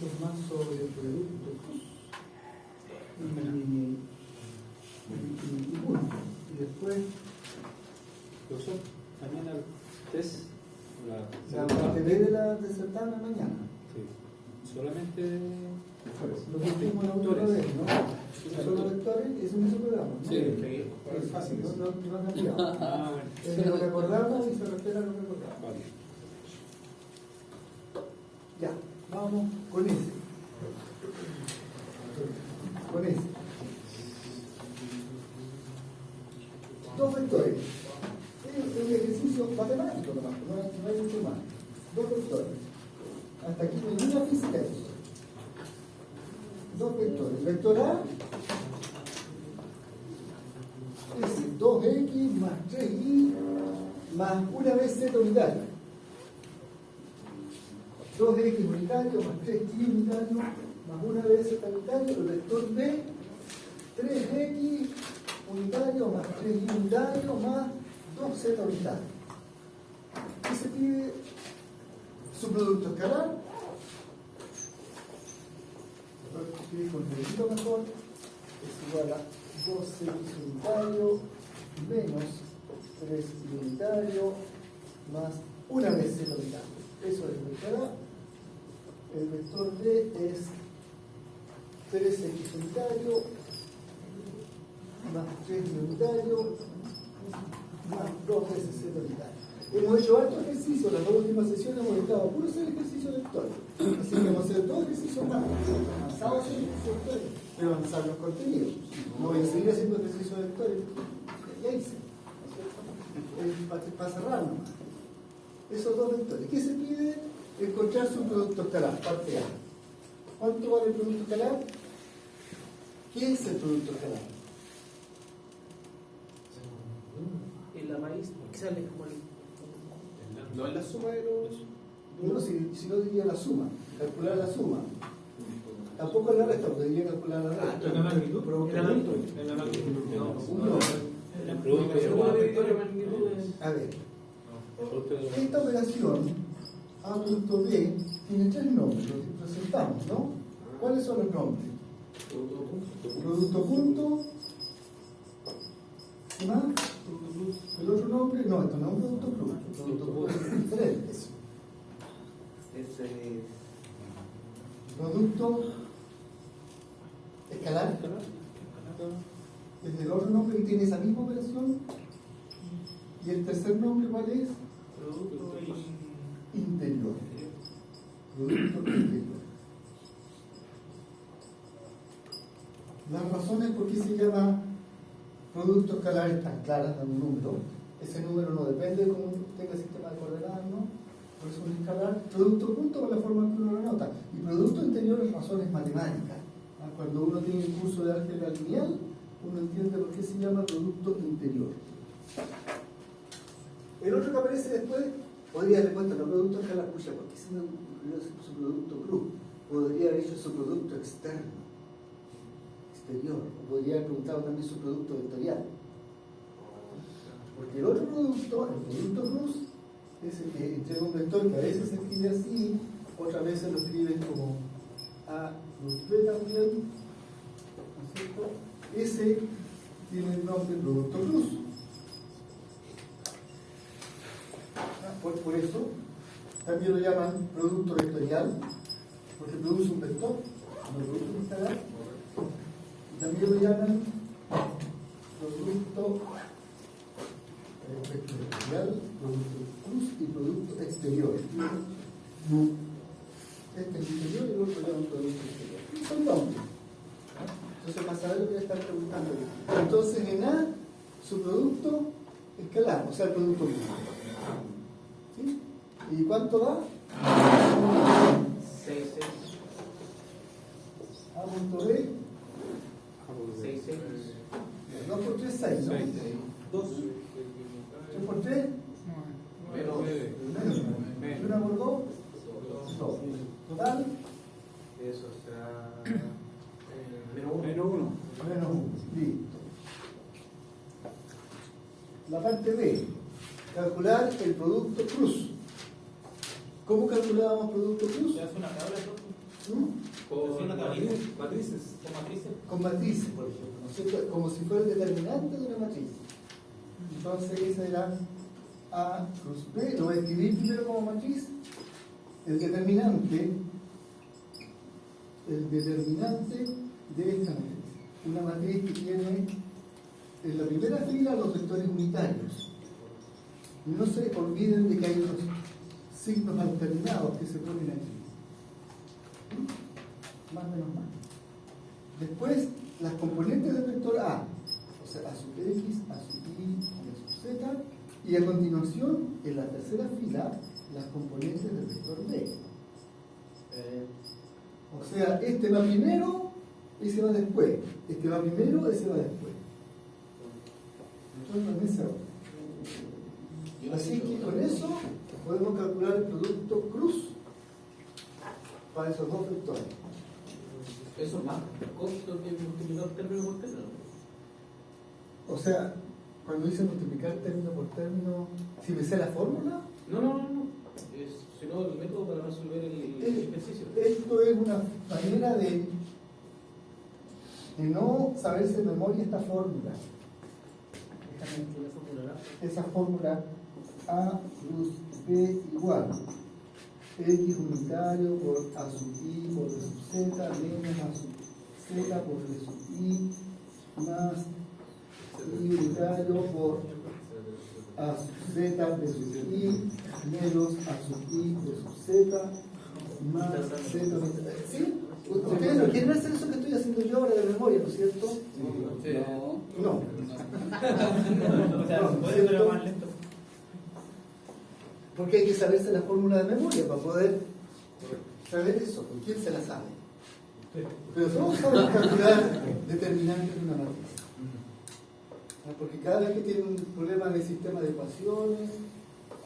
puntos más sobre el producto cruz y puntos. Y después Profesor, mañana el test, la parte B del certamen mañana. Sí. Solamente Lo que hicimos la última vez, ¿no? Solo vectores, es un mismo programa, ¿no? Sí, es fácil, no ha cambiado. Ah, bueno. Es lo que recordamos y se respeta lo que recordamos. Vale. Ya, vamos con ese. Con ese. Dos vectores. Es un ejercicio matemático nomás, no hay mucho más. Dos vectores. Hasta aquí no hay ninguna física de eso. Dos vectores. Vector A es 2x más 3y más una vez z unitario. 2x unitario más 3y unitario más una vez z unitario. El vector B, 3x unitario más 3y unitario más 2z unitario. Y se pide su producto escalar. Lo escribí con dedito mejor. Es igual a 2x unitario menos 3y unitario más una vez z unitario. Eso es el vector A. El vector B es 3x unitario más 3y unitario más 2 veces z unitario. Hemos hecho harto ejercicio, las dos últimas sesiones hemos estado a puro hacer ejercicio vectores. Así que vamos a hacer todo ejercicio más avanzados en ejercicio vectores, pero avanzar los contenidos. No voy a seguir haciendo ejercicio vectores, ya hice, ¿no es cierto? Para cerrar nomás. Esos dos vectores. ¿Qué se pide? Encontrar su producto escalar, parte A. ¿Cuánto vale el producto escalar? ¿Qué es el producto escalar? En la raíz que sale como el... No es la suma de los... No, si no diría la suma, calcular la suma. Tampoco la resta, porque diría calcular la resta. ¿En la magnitud? En la magnitud. En la magnitud. Uno. El producto de A ver, el producto de esta operación A punto B tiene tres nombres, los presentamos, ¿no? ¿Cuáles son los nombres? Producto punto. ¿Qué más? El otro nombre, no, esto no es un producto cruz. Producto cruz es diferente. Este es... Producto escalar. Es el otro nombre que tiene esa misma operación. Y el tercer nombre, ¿cuál es? Producto Interior. Producto interior. Las razones por qué se llama producto escalar están claras, dan un número. Ese número no depende de cómo tenga el sistema de coordenadas, ¿no? Por eso es escalar. Producto punto con la forma que uno lo anota. Y producto interior es razones matemáticas. Cuando uno tiene un curso de álgebra lineal, uno entiende por qué se llama producto interior. El otro que aparece después, podría haberle puesto no producto escalar, pucha, ¿por qué se me ocurrió su producto cruz? Podría haber hecho su producto externo, exterior, o podría haber preguntado también su producto vectorial. Porque el otro producto, el producto cruz, es el que entrega un vector que a veces se escribe así, otras veces lo escriben como A plus B también, ¿no es cierto? Ese tiene el nombre producto cruz. Por eso también lo llaman producto vectorial, porque produce un vector, no produce un escalar. También lo llaman producto vectorial, producto cruz y producto exterior. Este es el interior y el otro lo llaman producto exterior. Son nombres. Entonces, para saber lo que le están preguntando. Entonces, en A, su producto escalar, o sea, el producto cruz. ¿Sí? ¿Y cuánto da? 6, 6. A punto B. 6, 6. 2 por 3, 6, ¿no? 2. 3 por 3. Pero... ¿Y una por 2? 2. Total. Eso será... Menos 1. Menos 1. Menos 1. Listo. La parte B. Calcular el producto cruz. ¿Cómo calculábamos producto cruz? ¿Se hace una tabla? Con matrices. Con matrices. Con matrices, por ejemplo, ¿no es cierto? Como si fuera el determinante de una matriz. Entonces esa era A cruz B, lo voy a escribir primero como matriz. El determinante de esta matriz. Una matriz que tiene en la primera fila los vectores unitarios. No se olviden de que hay unos signos alternados que se ponen aquí. Más menos más. Después, las componentes del vector A, o sea, A sub X, A sub Y y A sub Z, y a continuación, en la tercera fila, las componentes del vector B. O sea, este va primero, ese va después. Este va primero, ese va después. Entonces también se va. Así que con eso podemos calcular el producto cruz para esos dos vectores. Eso es más corto que multiplicar término por término. O sea, cuando dice multiplicar término por término, si me sé la fórmula, No. Si no, el método para resolver el ejercicio. esto es una manera de no saberse de memoria esta fórmula. Esa fórmula A plus B igual X unitario por A sub I por B sub Z menos A sub Z por B sub I más I unitario por A sub Z B sub I menos A sub I B sub Z más Z unitario. ¿Sí? Ustedes no quieren hacer eso que estoy haciendo yo ahora de memoria, ¿no es cierto? No. Porque hay que saberse la fórmula de memoria para poder saber eso. ¿Con quién se la sabe? Pero todos saben calcular determinantes de una matriz. Porque cada vez que tienen un problema en el sistema de ecuaciones,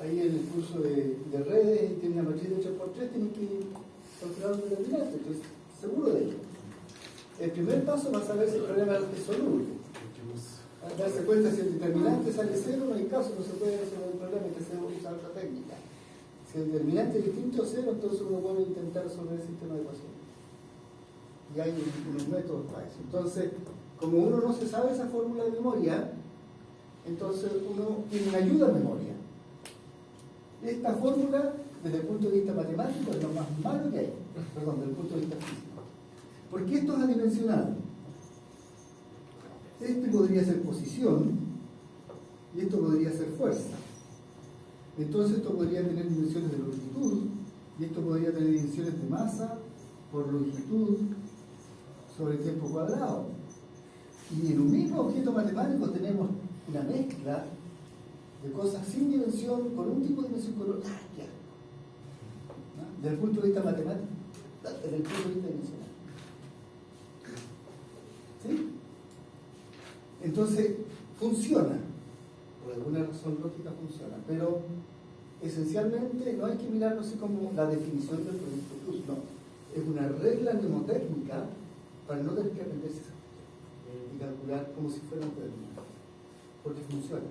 ahí en el curso de redes, y tienen una matriz de 3×3, tienen que calcular un determinante. Entonces, seguro de ello. El primer paso va a saber si el problema es soluble. Al darse cuenta si el determinante sale cero, no hay caso, no se puede resolver el problema, hay que usar otra técnica. Si el determinante es distinto a cero, entonces uno puede intentar resolver el sistema de ecuaciones. Y hay unos métodos para eso. Entonces, como uno no se sabe esa fórmula de memoria, entonces uno tiene una ayuda en memoria. Esta fórmula, desde el punto de vista matemático, es lo más malo que hay. Perdón, desde el punto de vista físico. Porque esto es adimensional. Este podría ser posición y esto podría ser fuerza. Entonces esto podría tener dimensiones de longitud y esto podría tener dimensiones de masa por longitud sobre tiempo cuadrado. Y en un mismo objeto matemático tenemos una mezcla de cosas sin dimensión con un tipo de dimensión con otra. Desde el punto de vista matemático, desde el punto de vista dimensional. ¿Sí? Entonces, funciona, por alguna razón lógica funciona, pero esencialmente no hay que mirarlo así como la definición del producto cruz, no. Es una regla mnemotécnica para no tener que aprenderse y calcular como si fuera un término, porque funciona.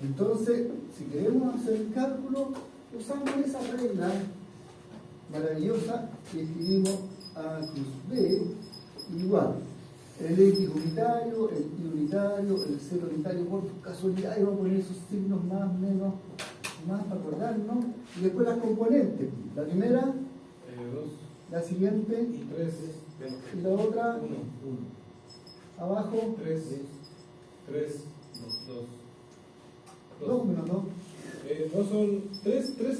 Entonces, si queremos hacer cálculo, usamos esa regla maravillosa y escribimos A cruz B igual el X unitario, el Y unitario, el Z unitario, por casualidad, y vamos a poner esos signos más, menos, más para acordarnos, y después las componentes. La primera, 2, la siguiente, y 3, y la otra, 1, abajo, 3, 2. 2 menos 2. No son 3, 2.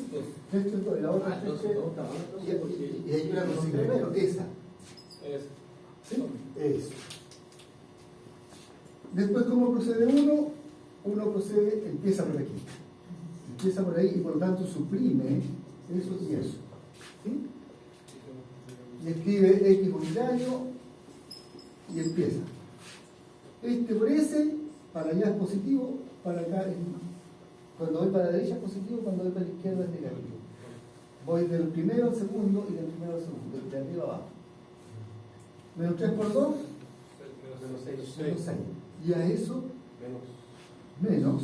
Esto es 2, y la otra es 3, y hay una cosa primero, esa. ¿Sí? Eso. Después, ¿cómo procede uno? Uno procede, empieza por aquí. Empieza por ahí y por lo tanto suprime eso y eso. ¿Sí? Y escribe X unitario y empieza. Este por ese, para allá es positivo, para acá es. Cuando voy para la derecha es positivo, cuando voy para la izquierda es negativo. Voy del primero al segundo y del primero al segundo, de arriba abajo. Menos 3 por 2, menos 6. Y a eso, menos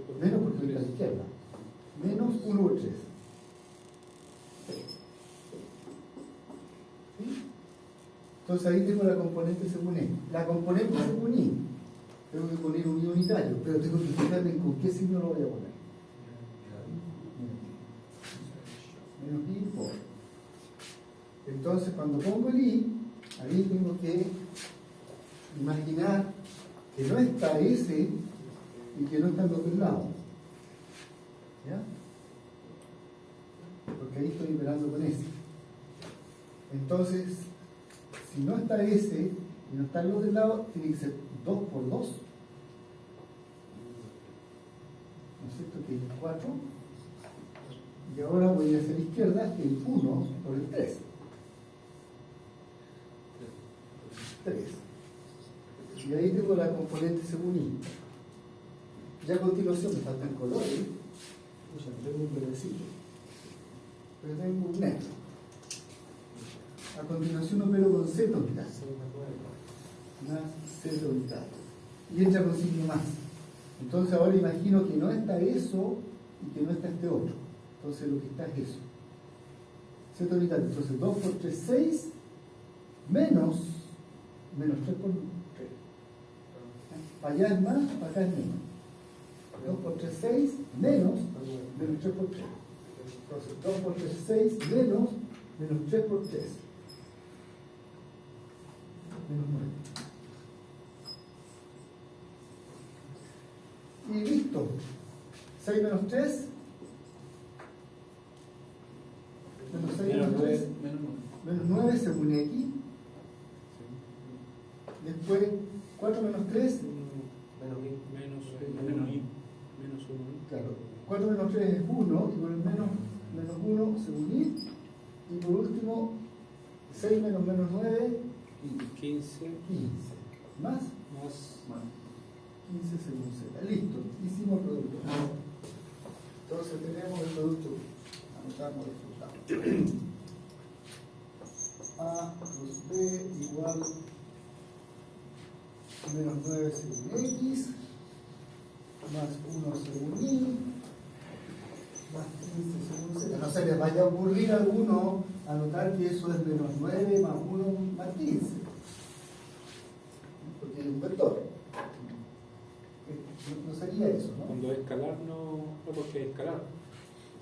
porque voy a la izquierda, menos 1 por 3. ¿Sí? Entonces ahí tengo la componente según E. La componente según I, tengo que poner un I unitario, pero tengo que fijarme con qué signo lo voy a poner. Menos I por. Entonces cuando pongo el I, ahí tengo que imaginar que no está S y que no están los dos lados. ¿Ya? Porque ahí estoy operando con S. Entonces, si no está S y no están los del lado, tiene que ser 2 por 2. ¿No es cierto? Que es 4. Y ahora voy a hacer a la izquierda el 1 por el 3. 3. Y ahí tengo la componente según I. Ya a continuación me faltan colores. Escucha, tengo un verdecito. Pero tengo un negro. A continuación opero con Z unidad. Más Z unidad. Y entra con signo más. Entonces ahora imagino que no está eso y que no está este otro. Entonces lo que está es eso. Z unidad. Entonces 2 por 3, 6. Menos 3 por 3. Para allá es más, para acá es menos. 2 por 3, 6. Menos 3 por 3. Entonces 2 por 3, 6. Menos 3 por 3. Menos 9. Y listo. 6 menos 3. Menos 6 menos 3. Menos 9 según X. Después 4 menos 3. Menos 1. Claro. 4 menos 3 es 1. Y por el menos 1 según I. Y por último 6 menos 9. 15. ¿Más? 15 según Z. Listo, hicimos el producto. Entonces tenemos el producto. Anotamos el resultado. A plus B igual menos 9 según X, más 1 según Y, más 15 según Z. No se les vaya a ocurrir a alguno anotar que eso es menos 9 más 1 más 15. Porque es un vector. No sería eso, ¿no? Cuando es escalar, no porque es escalar.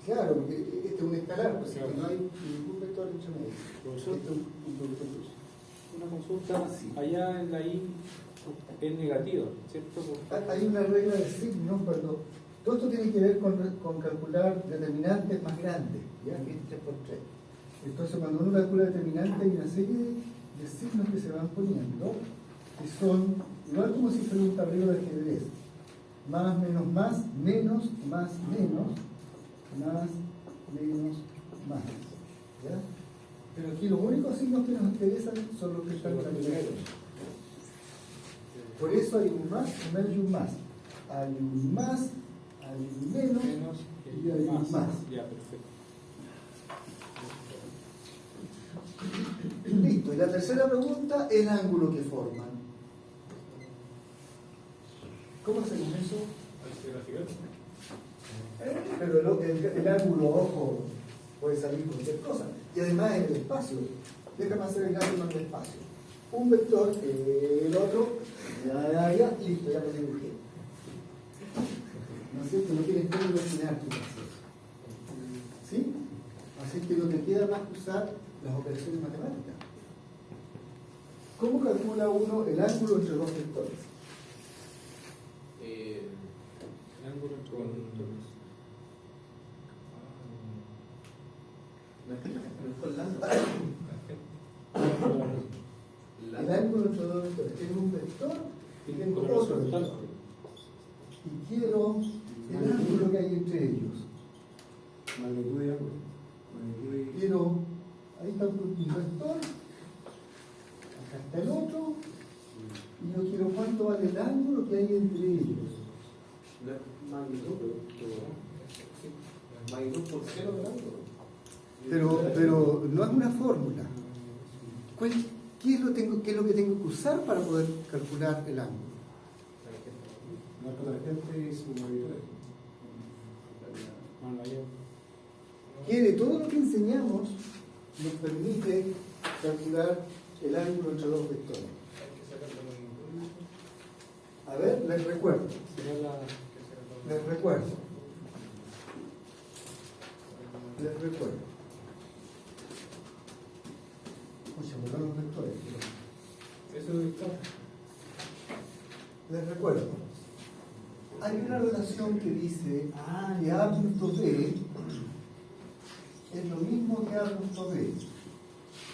Claro, porque este es un escalar, pues Claro. no hay ningún vector entre medio. Profesor, Este es un vector luz. una consulta, Sí. allá en la I es negativa, ¿cierto? Hay una regla de signo cuando todo esto tiene que ver con calcular determinantes más grandes, ¿ya? Que es 3 por 3. Entonces, cuando uno calcula determinantes, hay una serie de signos que se van poniendo, que son igual como si fuera un tablero de ajedrez. Más, menos, más, menos, más, menos, más, menos, más. ¿Ya? Pero aquí los únicos signos que nos interesan son los que están calculados. Por eso hay un más, un menos y un más. Hay un más, hay un menos, y hay un más. Ya, perfecto. Listo. Y la tercera pregunta, el ángulo que forman. ¿Cómo hacemos eso? Pero el ángulo, ojo, puede salir cualquier cosa. Y además en el espacio. Déjame hacer el ángulo en el espacio. Un vector, el otro, ya, listo, ya lo dibujé. ¿No es cierto? No tienes que imaginar tu proceso. ¿Sí? Así que no te queda más que usar las operaciones matemáticas. ¿Cómo calcula uno el ángulo entre dos vectores? El ángulo entre los vectores. El ángulo entre dos vectores. Tengo un vector y tengo otro vector. Y quiero el ángulo que hay entre ellos. Magnitud y ángulo. Quiero, ahí está mi vector, acá está el otro, y yo quiero cuánto vale el ángulo que hay entre ellos. Magnitud por cero del ángulo. Pero no es una fórmula. ¿Qué es lo que tengo que usar para poder calcular el ángulo? Marco tangente y su magnitud. No, no, que de todo lo que enseñamos nos permite calcular el ángulo entre dos vectores. A ver, les recuerdo. Les recuerdo. Oye, borrar los vectores. Eso es todo. Les recuerdo. Hay una relación que dice que A punto B es lo mismo que A punto B.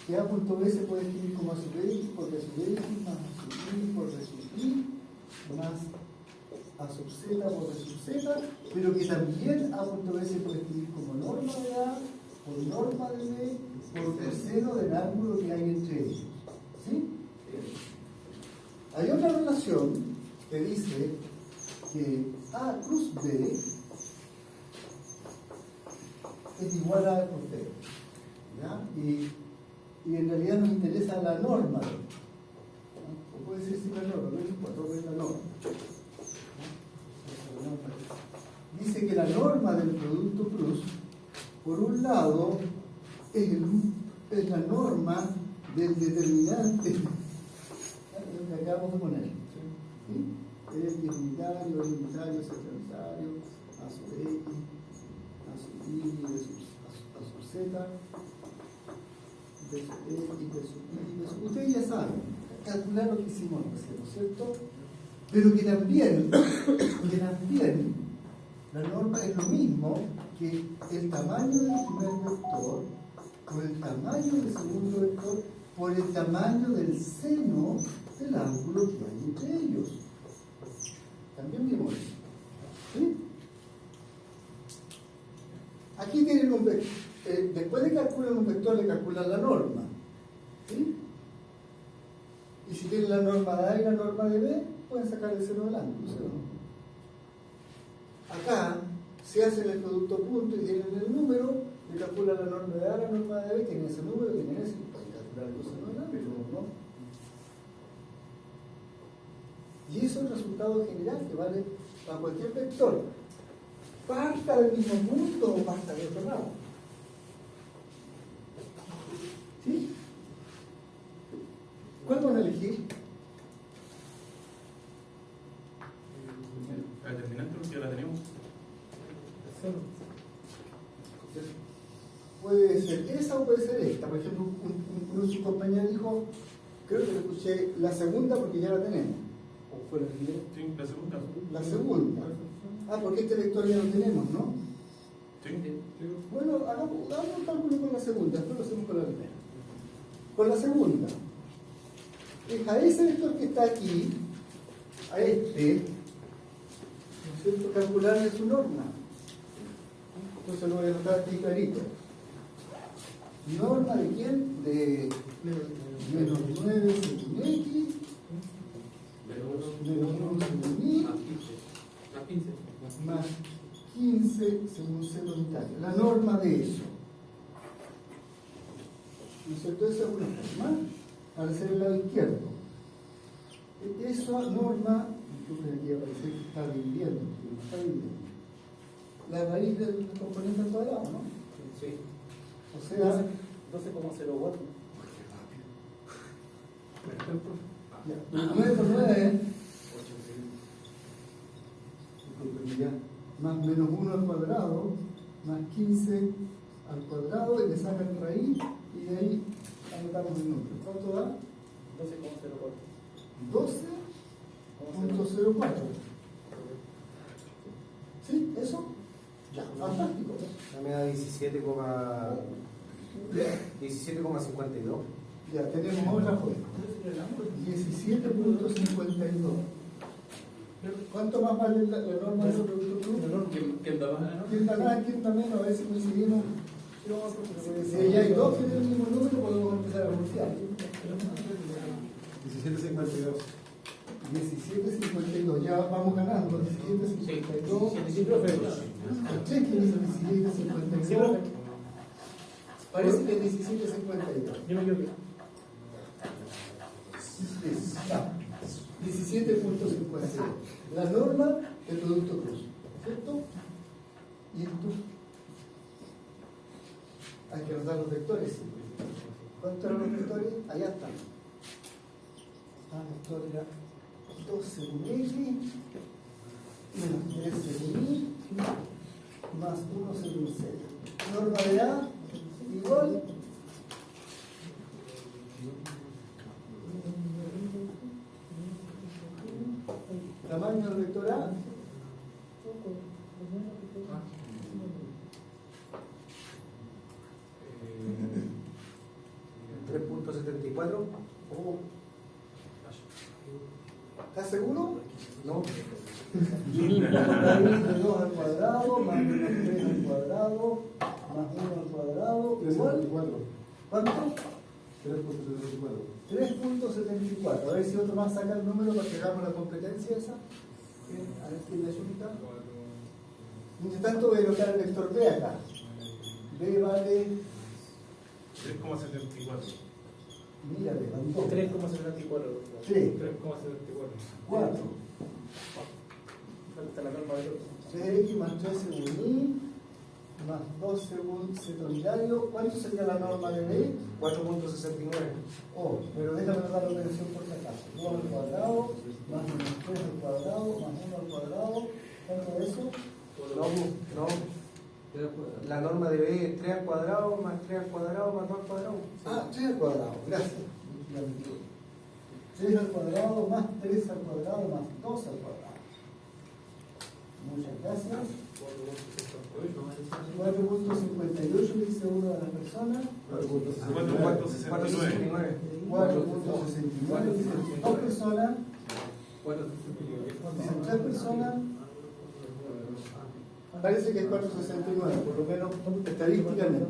Que A punto B se puede escribir como A sub X por B sub X más A sub Y por B sub Y más A sub Z por B sub Z, pero que también A punto B se puede escribir como norma de A por norma de B por coseno del ángulo que hay entre ellos. ¿Sí? Hay otra relación que dice que A cruz B es igual a A por B. ¿Ya? Y en realidad nos interesa la norma. ¿No? O puede ser sin la norma, no importa, pero es la norma. ¿No? Dice que la norma del producto cruz, por un lado, es la norma del determinante que acabamos de poner. ¿Sí? Es unitario, seccionario, A sub X, A sub Y, A sub Z. Ustedes ya saben, calcular lo que hicimos recién, ¿no es cierto? Pero que también la norma es lo mismo que el tamaño del primer vector por el tamaño del segundo vector por el tamaño del seno del ángulo que hay entre ellos. También vimos eso. ¿Sí? Aquí tienen un vector. Después de calcular un vector, le calculan la norma. ¿Sí? Y si tienen la norma de A y la norma de B, pueden sacar el seno del ángulo. ¿Sí? Acá se hacen el producto punto y tienen el número, le calculan la norma de A, la norma de B, tienen ese número, tienen ese, y pueden calcular el seno del ángulo, ¿no? Y eso es el resultado general que vale para cualquier vector. Parta del mismo punto o parta de otro lado. ¿Sí? ¿Cuál van a elegir? La determinante, porque ya la tenemos. Puede ser esa o puede ser esta. Por ejemplo, uno de sus compañeros dijo, creo que le escuché la segunda porque ya la tenemos. ¿O fue la primera? Sí, la segunda. La segunda. Porque este vector ya lo tenemos, ¿no? Sí. Bueno, hagamos un cálculo con la segunda, después lo hacemos con la primera. Con la segunda, es a ese vector que está aquí, a este, ¿no es cierto?, calcularle su norma. Entonces lo voy a anotar aquí clarito. ¿Norma de quién? De menos 9 según X, menos 1 según Y, más 15 según C unitario. La norma de eso. ¿No es cierto? Esa es una forma para hacer el lado izquierdo. Esa norma, incluso aquí aparece que está dividiendo, la raíz del componente al cuadrado, ¿no? Sí. O sea, 12,04. ya, 9 por 9 ya, más menos 1 al cuadrado, más 15 al cuadrado, y le sacan raíz, y de ahí anotamos el número. ¿Cuánto da? 12,04. 12,04. ¿Sí? ¿Eso? Ya, fantástico. Me da 17,52. Ya, tenemos otra cosa. 17.52. ¿Cuánto más vale la norma del producto cruz? ¿Quién da más? ¿Quién da más? ¿Quién da menos? A ver si coincidimos. Si ya hay dos que tienen el mismo número, podemos empezar a confiar. 17,52. 17.52, ya vamos ganando. 17.52. ¿Quién quiere 17.52? Parece que es 17.52. Yo me equivoqué. 17.52. La norma del producto cruz. ¿Cierto? Y esto Hay que anotar los vectores. ¿Cuántos eran los vectores? Allá están. El vector era 2 según X menos 3 según Y más 1 según Z. Norma de A igual tamaño del vector A 3.74. ¿Estás seguro? No. Raíz de 2 al cuadrado más menos 3 al cuadrado más 1 al cuadrado igual. ¿Cuánto? 3.74. A ver si otro más saca el número para que hagamos la competencia esa. A ver quién le ayuda. Mientras tanto voy a anotar el vector B acá. B vale. 3,74. Mira, B, 3,74. 3, 3,74. 4. Falta la norma del otro. 3x más 3 según Y más 2 según Z unitario. ¿Cuánto sería la norma de B? 4.69. Oh, pero déjame dar la operación por si acaso. 2 al cuadrado, más menos 3 al cuadrado, más 1 al cuadrado. ¿Cuánto es eso? No. La norma de B es 3 al cuadrado más 3 al cuadrado más 2 al cuadrado. Ah, 3 al cuadrado, gracias. 3 al cuadrado más 3 al cuadrado más 2 al cuadrado. Muchas gracias. 4.58 dice una de las personas. 4,69. 4.69 dicen 2 personas. Dicen 3 personas. Parece que es 469, por lo menos estadísticamente.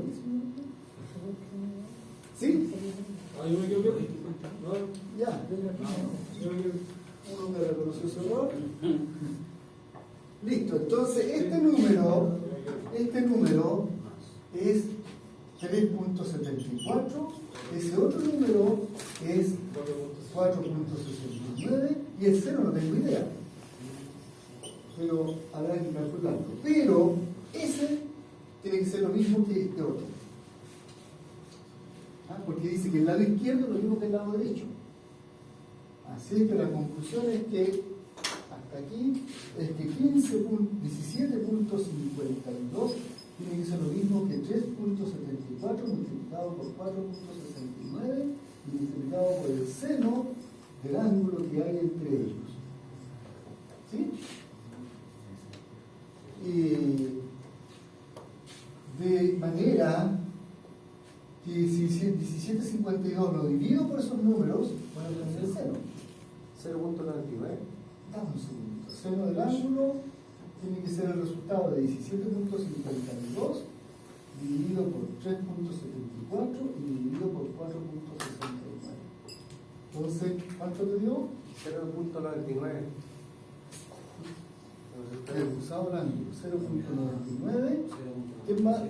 ¿Sí? Ah, yo me equivoqué. Ya. Uno me reconoció su error. Listo, entonces este número es 3.74, ese otro número es 4.69 y el 0 no tengo idea. Pero habrá que calcularlo. Pero ese tiene que ser lo mismo que este otro. Porque dice que el lado izquierdo es lo mismo que el lado derecho. Así es que la conclusión es que hasta aquí es que 17.52 tiene que ser lo mismo que 3.74 multiplicado por 4.69 y multiplicado por el seno del ángulo que hay entre ellos. ¿Sí? De manera que si 1752 lo divido por esos números, voy a obtener el seno. 0.99. Dame un segundo. El seno del ángulo tiene que ser el resultado de 17.52 dividido por 3.74 y dividido por 4.69. Entonces, ¿cuánto te dio? 0.99. He usado el ángulo. 0.99. ¿Quién más? 0.97.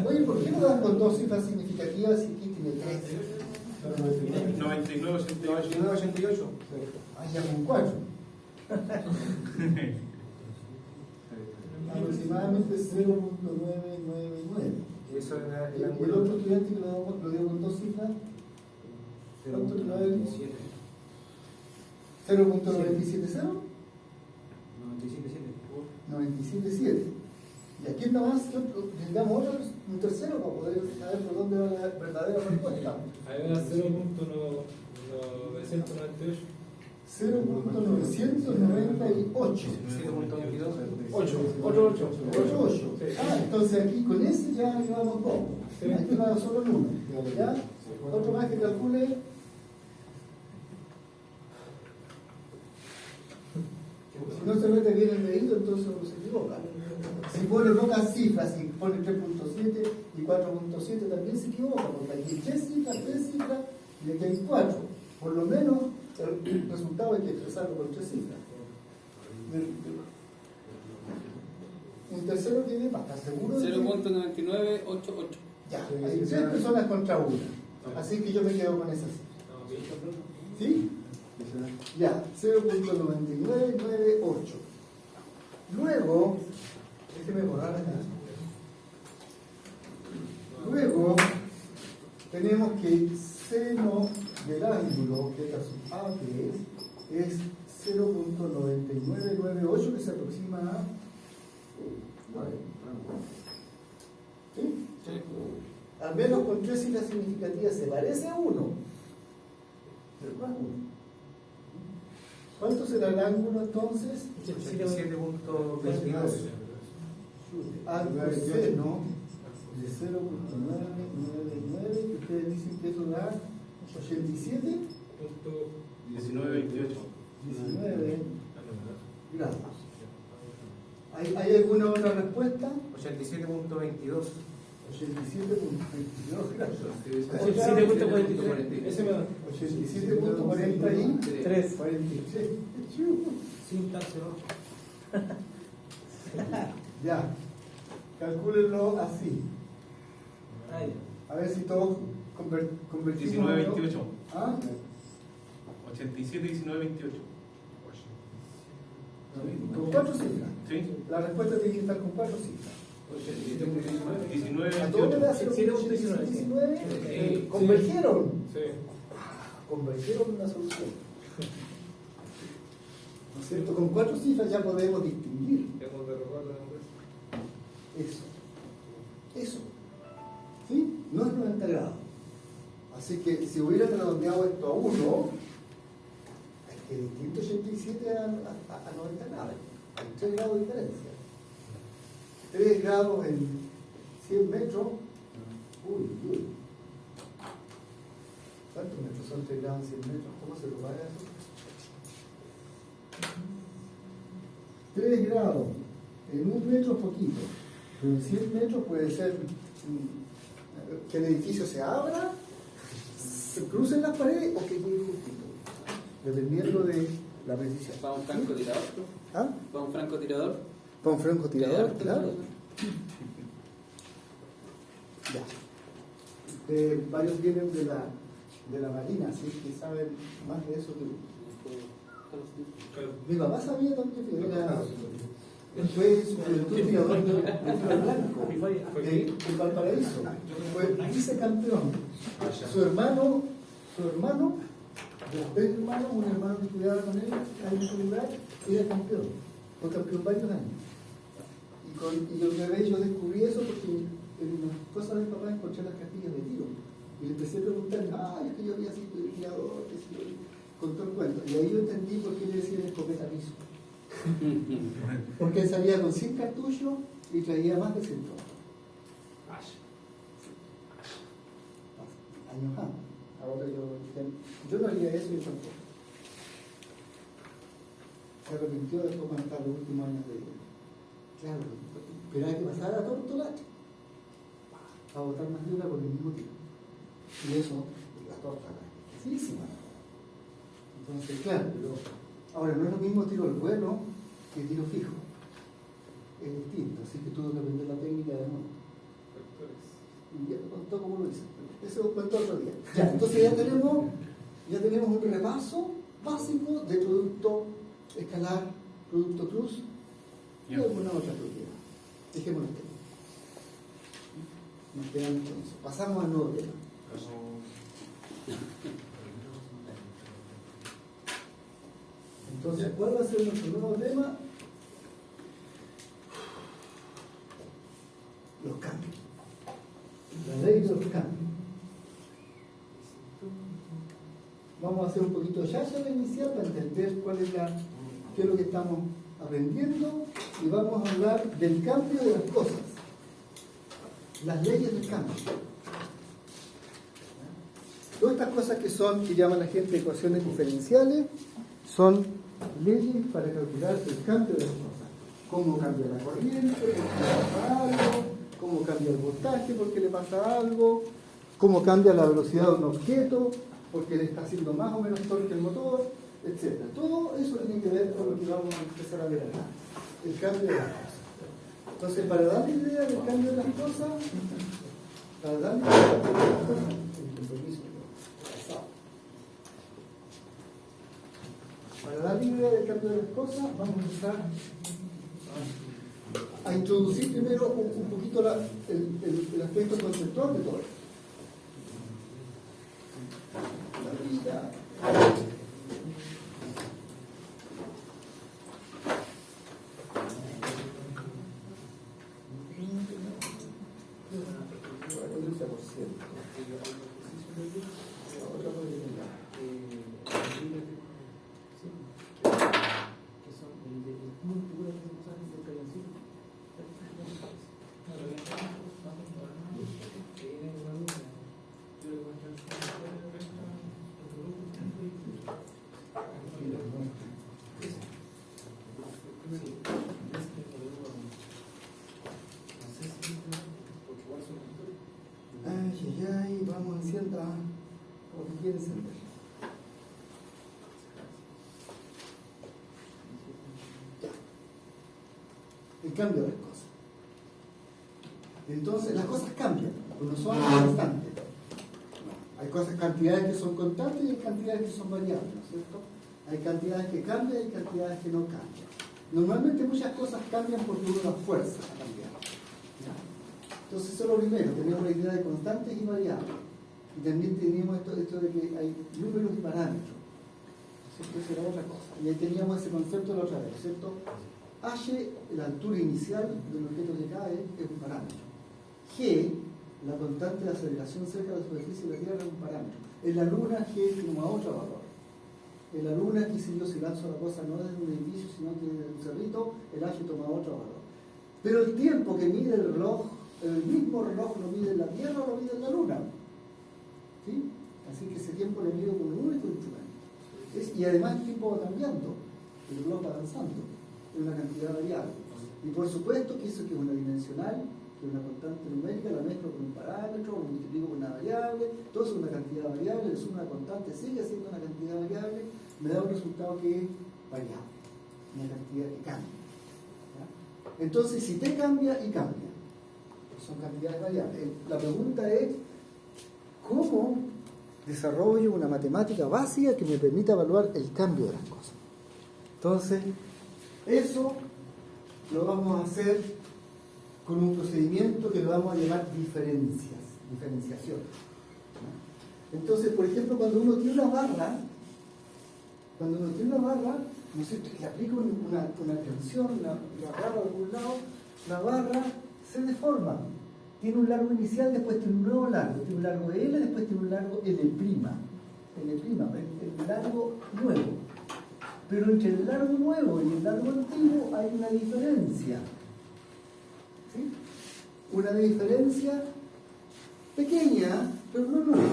Oye, ¿por qué no dan con dos cifras significativas y aquí tiene 3? 99,88. Ah, ya con 4. Aproximadamente 0.999. Eso es ¿Y el otro estudiante que lo dio con dos cifras? ¿Cuánto le va a dar? 0.970? 97.7. ¿Y aquí está más? Necesitamos otro, un tercero para poder saber por dónde va la verdadera respuesta. Ahí va 0.998. 0.998. 8. Ah, entonces aquí con ese ya llevamos dos. Aquí va solo el uno. ¿Ya? Otro más que calcule. Si no se mete bien el dedito, entonces uno se equivoca. Si pone pocas cifras, si pone 3.7 y 4.7 también se equivoca, porque aquí hay 3 cifras y aquí hay 4. Por lo menos el resultado hay que expresarlo con 3 cifras. Un tercero tiene más, ¿estás seguro? 0.9988. Ya, hay 3 personas contra 1. Así que yo me quedo con esa cifra. ¿Sí? Ya, 0.9998. Luego, déjeme borrar acá. Luego, tenemos que el seno del ángulo, que es AP, es 0.9998, que se aproxima a... ¿Sí? Al menos con 3 cifras significativas se parece a 1. Pero más 1. ¿Cuánto será el ángulo entonces? 87.22. Al seno de 0.999, que ustedes dicen que eso da 87. 1928. 19 grados. ¿Hay alguna otra respuesta? 87.22. 87.22 grados. 87.43. Ese me da. 87.43. 46. Sin darse 8. Ya. Calcúlenlo así. A ver si todos convertimos. 1928. ¿Ah? 87, 19, 28. Con 4 cifras. ¿Sí? La respuesta tiene que estar con 4 cifras. 19, ¿A todos le 28. da 19? ¿Convergieron? Sí. Convergieron en una solución. ¿No es cierto? Con 4 cifras ya podemos distinguir. Hemos derrotado la Eso. Eso. ¿Sí? No es 90 grados. Así que si hubieran redondeado esto a 1, es que distinto 87 a 90 grados. Hay 3 grados de diferencia. 3 grados en 100 metros. Uy. ¿Cuántos metros son 3 grados en 100 metros? ¿Cómo se lo paga eso? 3 grados en 1 metro es poquito, pero en 100 metros puede ser que el edificio se abra, se crucen las paredes o que quede justito, dependiendo de la precisión. ¿Para un francotirador? ¿Ah? ¿Para un francotirador? ¿Para un francotirador? Claro. Ya. Varios vienen de la marina, así que saben más de eso que mi papá sabía también que era. Fue su tirador de tiro blanco en Valparaíso. Fue vicecampeón. Su hermano, de los 3 hermanos, un hermano que estudiaba con él en ese lugar, era campeón. Fue campeón varios años. Y una vez yo descubrí eso porque en unas cosas de mi papá encontré las castillas de tiro. Y le empecé a preguntar, es que yo había sido tirador, que si yo contó el cuento. Y ahí yo entendí por qué le decían escopeta piso. Porque él salía con 100 cartuchos y traía más de 100 años antes. Ahora yo no haría eso y tampoco. Se arrepintió de cómo hasta los últimos años de vida. Claro, esperaba que pasara todo el tolacho para botar más dura con el mismo tiro. Y eso, la torta es difícil. Entonces, claro, pero ahora no es lo mismo tiro al vuelo que tiro fijo. Es distinto, así que tuve que aprender la técnica de nuevo. Y ya te contó cómo lo hice. Eso lo cuento otro día. Ya, entonces ya tenemos un repaso básico de producto escalar, producto cruz y alguna otra propiedad. Dejémoslo aquí. Nos quedamos con eso. Pasamos al nuevo tema. Entonces, ¿cuál va a ser nuestro nuevo tema? Los cambios. La ley de los cambios. Vamos a hacer un poquito de cháchara inicial para entender qué es lo que estamos aprendiendo y vamos a hablar del cambio de las cosas. Las leyes del cambio. Todas estas cosas que llaman la gente ecuaciones diferenciales, son leyes para calcular el cambio de las cosas. Cómo cambia la corriente, porque le pasa algo, cómo cambia el voltaje porque le pasa algo, cómo cambia la velocidad de un objeto porque le está haciendo más o menos torque el motor, etc. Todo eso tiene que ver con lo que vamos a empezar a ver acá, el cambio de las cosas. Entonces, para darle idea del cambio de las cosas, el compromiso pasado. cambio de las cosas, vamos a empezar a introducir primero un poquito el aspecto conceptual de todo esto. La vida. Ay, vamos a encender. ¿O qué quiere encender? Ya. El cambio de las cosas. Entonces, las cosas cambian, no son constantes. Hay cantidades que son constantes y hay cantidades que son variables, ¿no es cierto? Hay cantidades que cambian y hay cantidades que no cambian. Normalmente muchas cosas cambian porque uno las fuerza a cambiar. ¿Ya? Entonces, eso es lo primero, tenemos la idea de constantes y variables. Y también teníamos esto de que hay números y parámetros. ¿Cierto? Esa era otra cosa. Y ahí teníamos ese concepto la otra vez, ¿cierto? H, la altura inicial del objeto que cae, es un parámetro. G, la constante de aceleración cerca de la superficie de la Tierra, es un parámetro. En la Luna, G tiene otro valor. En la Luna, aquí si yo lanzo la cosa no desde un edificio, sino que desde un cerrito, el H toma otro valor. Pero el tiempo que mide el reloj, el mismo reloj lo mide en la Tierra o lo mide en la Luna. ¿Sí? Así que ese tiempo lo mido con un único instrumento. Y además el tiempo va cambiando, el reloj va avanzando, es una cantidad variable. Y por supuesto que eso que es una dimensional, que es una constante numérica, la mezclo con un parámetro, lo multiplico con una variable, todo es una cantidad variable, le sumo una constante, sigue siendo una cantidad variable, me da un resultado que es variable, una cantidad que cambia. ¿Ya? Entonces, si T cambia y cambia, son cantidades variables. La pregunta es, ¿cómo desarrollo una matemática básica que me permita evaluar el cambio de las cosas? Entonces, eso lo vamos a hacer con un procedimiento que lo vamos a llamar diferenciación. Entonces, por ejemplo, cuando uno tiene una barra, ¿no es cierto?, y le aplica una tensión, la barra de algún lado, la barra se deforma. Tiene un largo inicial, después tiene un nuevo largo, tiene un largo L, después tiene un largo L', el largo nuevo. Pero entre el largo nuevo y el largo antiguo hay una diferencia. ¿Sí? Una diferencia pequeña, pero no nula.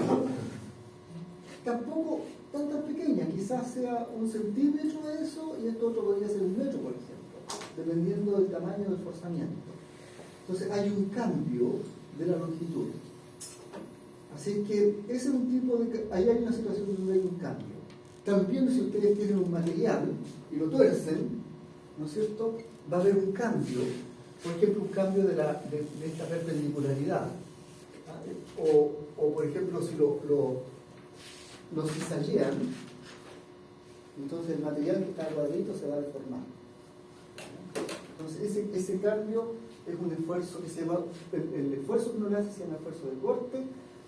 Tampoco tan pequeña, quizás sea 1 centímetro de eso y esto otro podría ser 1 metro, por ejemplo, dependiendo del tamaño del forzamiento. Entonces hay un cambio de la longitud. Así que ese es un tipo de... Ahí hay una situación donde hay un cambio. También si ustedes tienen un material y lo tuercen, ¿no es cierto?, va a haber un cambio. Por ejemplo, un cambio de esta perpendicularidad. O por ejemplo, si lo cisallean, entonces el material que está cuadrito se va a deformar. Entonces ese cambio es un esfuerzo que se llama, el esfuerzo que uno le hace se llama esfuerzo de corte.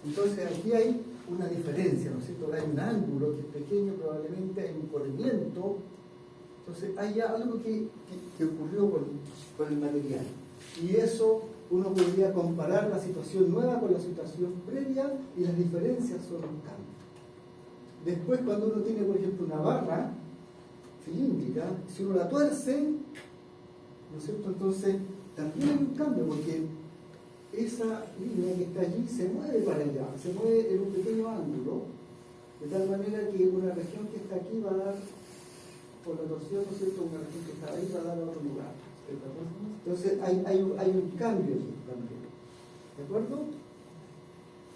Entonces aquí hay una diferencia, ¿no es cierto? Hay un ángulo que es pequeño, probablemente hay un corrimiento. Entonces hay algo que ocurrió con el material. Y eso uno podría comparar la situación nueva con la situación previa y las diferencias son un cambio. Después, cuando uno tiene, por ejemplo, una barra cilíndrica, si uno la tuerce, ¿no es cierto?, entonces también hay un cambio, porque esa línea que está allí se mueve para allá, se mueve en un pequeño ángulo, de tal manera que una región que está aquí va a dar, por la torsión, ¿no es cierto?, una región que está ahí va a dar a otro lugar. Entonces hay un cambio allí también. ¿De acuerdo?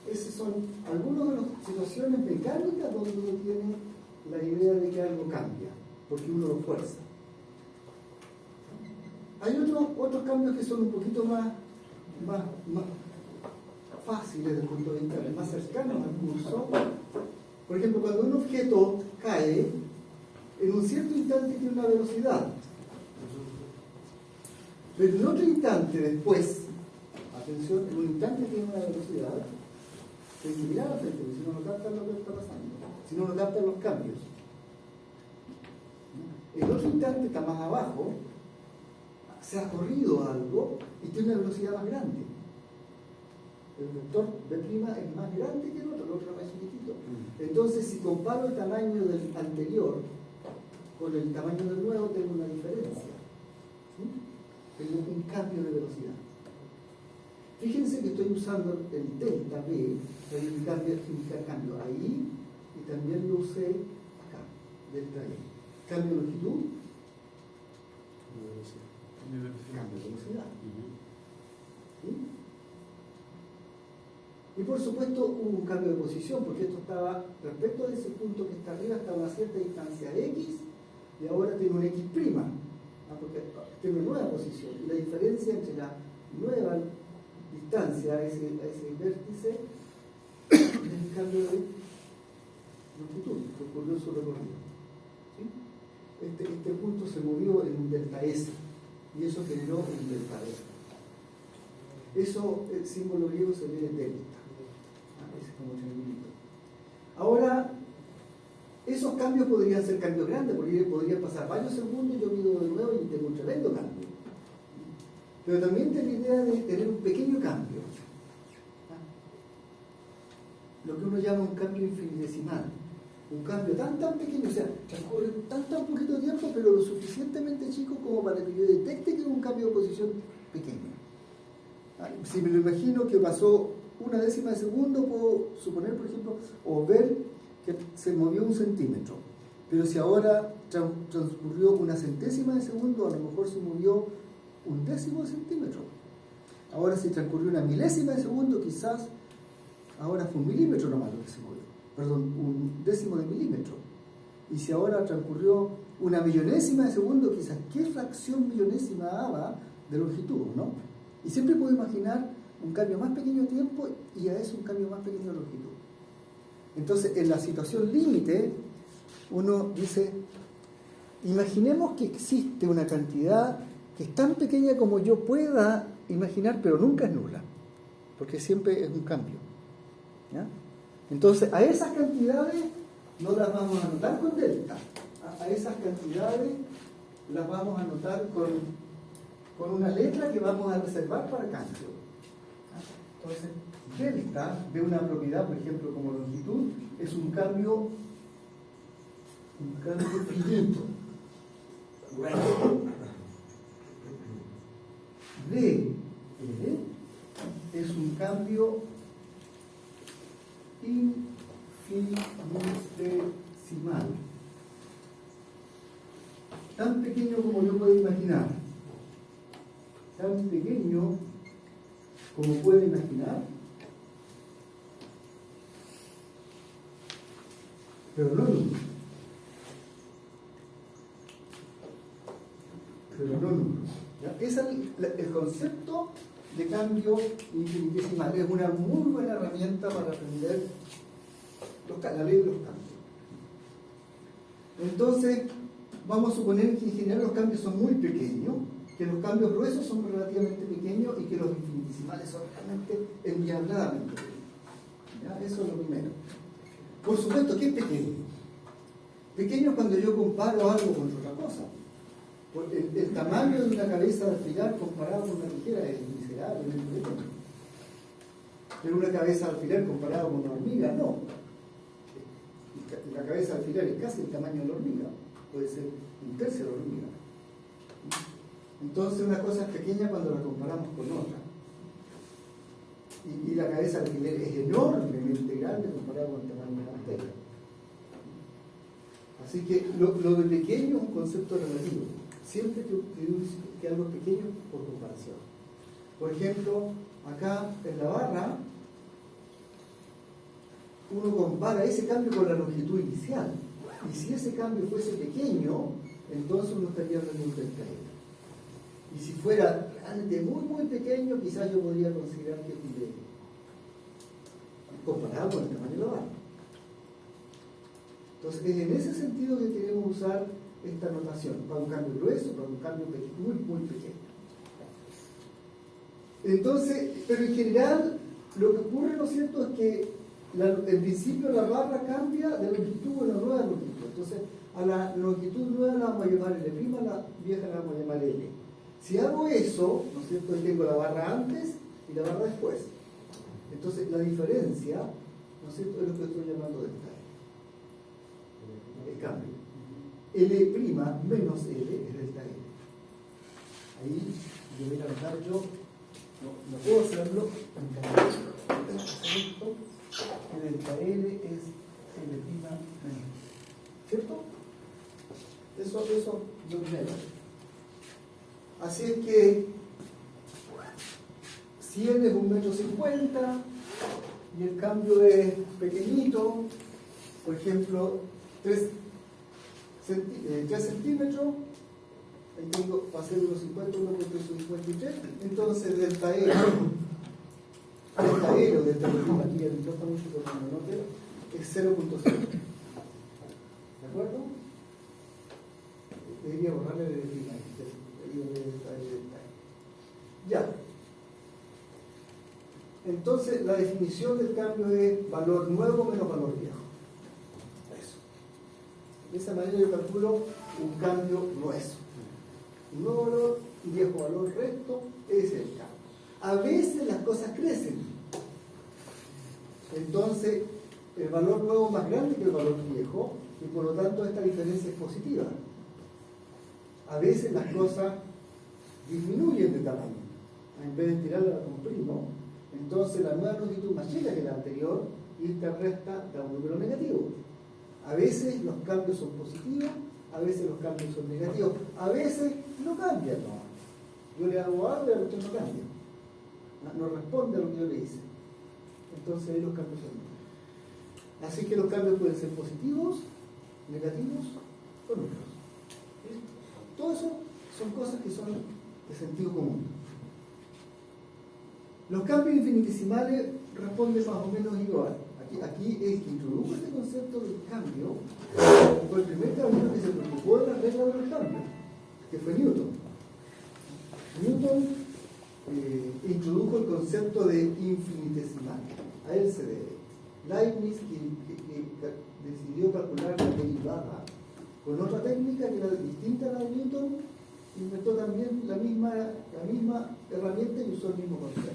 Esas son algunas de las situaciones mecánicas donde uno tiene la idea de que algo cambia, porque uno lo fuerza. Hay otros cambios que son un poquito más fáciles desde el punto de vista, más cercanos al curso. Por ejemplo, cuando un objeto cae, en un cierto instante tiene una velocidad. Pero en otro instante después, atención, en un instante tiene una velocidad, hay que mirar al frente, porque si no, no captan lo que está pasando, si no, no captan los cambios. El otro instante está más abajo, se ha corrido algo y tiene una velocidad más grande. El vector B' es más grande que el otro es más chiquitito. Entonces, si comparo el tamaño del anterior con el tamaño del nuevo, tengo una diferencia. ¿Sí? Tengo un cambio de velocidad. Fíjense que estoy usando el delta B, significa cambio ahí, y también lo usé acá, delta E. Cambio de longitud, cambio de velocidad. ¿Sí? Y por supuesto hubo un cambio de posición, porque esto estaba, respecto de ese punto que está arriba, estaba a una cierta distancia X, y ahora tiene un X', porque tiene una nueva posición. Y la diferencia entre la nueva distancia a ese vértice es el cambio de longitud que ocurrió en su recorrido. ¿Sí? Este punto se movió en un delta S, y eso generó un delta D. Eso, el símbolo griego se lee delta. Es como triangulito. Ahora, esos cambios podrían ser cambios grandes, porque podrían pasar varios segundos, yo mido de nuevo y tengo un tremendo cambio. Pero también tengo la idea de tener un pequeño cambio. Lo que uno llama un cambio infinitesimal. Un cambio tan pequeño, o sea, transcurre tan poquito tiempo, pero lo suficientemente chico como para que yo detecte que es un cambio de posición pequeño. Si me lo imagino que pasó una décima de segundo, puedo suponer, por ejemplo, o ver que se movió 1 centímetro. Pero si ahora transcurrió una centésima de segundo, a lo mejor se movió 1/10 de centímetro. Ahora si transcurrió una milésima de segundo, quizás ahora fue 1 milímetro nomás lo que se movió. Perdón, 1/10 de milímetro. Y si ahora transcurrió una millonésima de segundo, quizás qué fracción millonésima daba de longitud, ¿no? Y siempre puedo imaginar un cambio más pequeño de tiempo y a eso un cambio más pequeño de longitud. Entonces, en la situación límite, uno dice, imaginemos que existe una cantidad que es tan pequeña como yo pueda imaginar, pero nunca es nula, porque siempre es un cambio. ¿Ya? Entonces, a esas cantidades no las vamos a anotar con delta. A esas cantidades las vamos a anotar con una letra que vamos a reservar para cambio. Entonces, delta de una propiedad, por ejemplo, como longitud, es un cambio finito. D es un cambio infinitesimal, tan pequeño como yo puedo imaginar, tan pequeño como puede imaginar, pero no nulo. Ese es el concepto de cambio infinitesimal. Es una muy buena herramienta para aprender la ley de los cambios. Entonces, vamos a suponer que en general los cambios son muy pequeños, que los cambios gruesos son relativamente pequeños y que los infinitesimales son realmente endiabladamente pequeños. ¿Ya? Eso es lo primero. Por supuesto que es pequeño. Pequeño cuando yo comparo algo con otra cosa. Porque el tamaño de una cabeza de alfiler comparado con una tijera es miserablemente pequeño. Pero una cabeza de alfiler comparado con una hormiga, no. La cabeza de alfiler es casi el tamaño de la hormiga. Puede ser 1/3 de la hormiga. Entonces una cosa es pequeña cuando la comparamos con otra. Y la cabeza de alfiler es enormemente grande comparado con el tamaño de la antena. Así que lo de pequeño es un concepto relativo. Siempre que algo es pequeño por comparación. Por ejemplo, acá en la barra, uno compara ese cambio con la longitud inicial. Y si ese cambio fuese pequeño, entonces uno estaría hablando de un delta E. Y si fuera realmente muy pequeño, quizás yo podría considerar que es un D, comparado con el tamaño de la barra. Entonces, es en ese sentido que queremos usar esta notación, para un cambio grueso, para un cambio muy, muy pequeño. Entonces, pero en general, lo que ocurre, ¿no es cierto?, es que en principio la barra cambia de longitud a una nueva longitud. Entonces, a la longitud nueva la vamos a llamar L', a la vieja la vamos a llamar L. Si hago eso, ¿no es cierto?, ahí tengo la barra antes y la barra después. Entonces, la diferencia, ¿no es cierto?, es lo que estoy llamando delta L. El cambio. L' menos L es delta L. Ahí yo voy a anotar yo, no puedo hacerlo, que delta L es L' menos. ¿Cierto? Eso yo menos. Así es que si L es 1,50 m y el cambio es pequeñito, por ejemplo 3 centímetros, ahí tengo, va a ser 1,50, 1,53, entonces delta L o delta L, aquí ya no importa mucho porque no note, es 0,5. ¿De acuerdo? Debería borrarle el delta L. Ya. Entonces la definición del cambio es valor nuevo menos valor viejo. Eso. De esa manera yo calculo un cambio grueso. Un nuevo valor, un viejo valor recto, ese es el cambio. A veces las cosas crecen. Entonces el valor nuevo es más grande que el valor viejo y por lo tanto esta diferencia es positiva. A veces las cosas disminuyen de tamaño. En vez de tirarla la comprimo, entonces la nueva longitud más chica que la anterior y esta resta da un número negativo. A veces los cambios son positivos, a veces los cambios son negativos, a veces no cambian. No. Yo le hago algo y la cuestión no cambia. No responde a lo que yo le hice. Entonces ahí los cambios son negativos. Así que los cambios pueden ser positivos, negativos o nulos. Todo eso son cosas que son de sentido común. Los cambios infinitesimales responden más o menos igual. Aquí es que introdujo este concepto del cambio, fue el primer caballero que se preocupó de la regla del cambio, que fue Newton. Newton introdujo el concepto de infinitesimal. A él se debe. Leibniz, que decidió calcular la derivada con otra técnica que era distinta a la de Newton, inventó también la misma herramienta y usó el mismo concepto.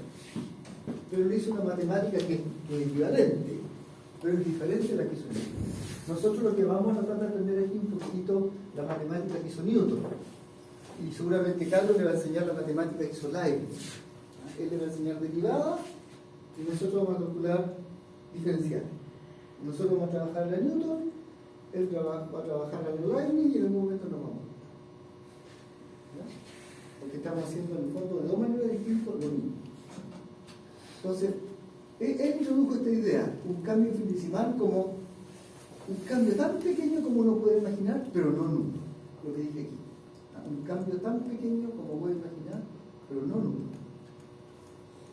Pero le hizo una matemática que es equivalente, pero es diferente de la que hizo Newton. Nosotros lo que vamos a tratar de aprender aquí un poquito la matemática que hizo Newton. Y seguramente Carlos le va a enseñar la matemática que hizo Leibniz. Él le va a enseñar derivada y nosotros vamos a calcular diferenciales. Nosotros vamos a trabajar la Newton, él va a trabajar la Leibniz y en algún momento nos vamos a juntar. Porque estamos haciendo en el fondo de dos maneras distintas lo mismo. Entonces, él introdujo esta idea, un cambio infinitesimal como un cambio tan pequeño como uno puede imaginar, pero no nulo, lo que dije aquí. Un cambio tan pequeño como puede imaginar, pero no nulo.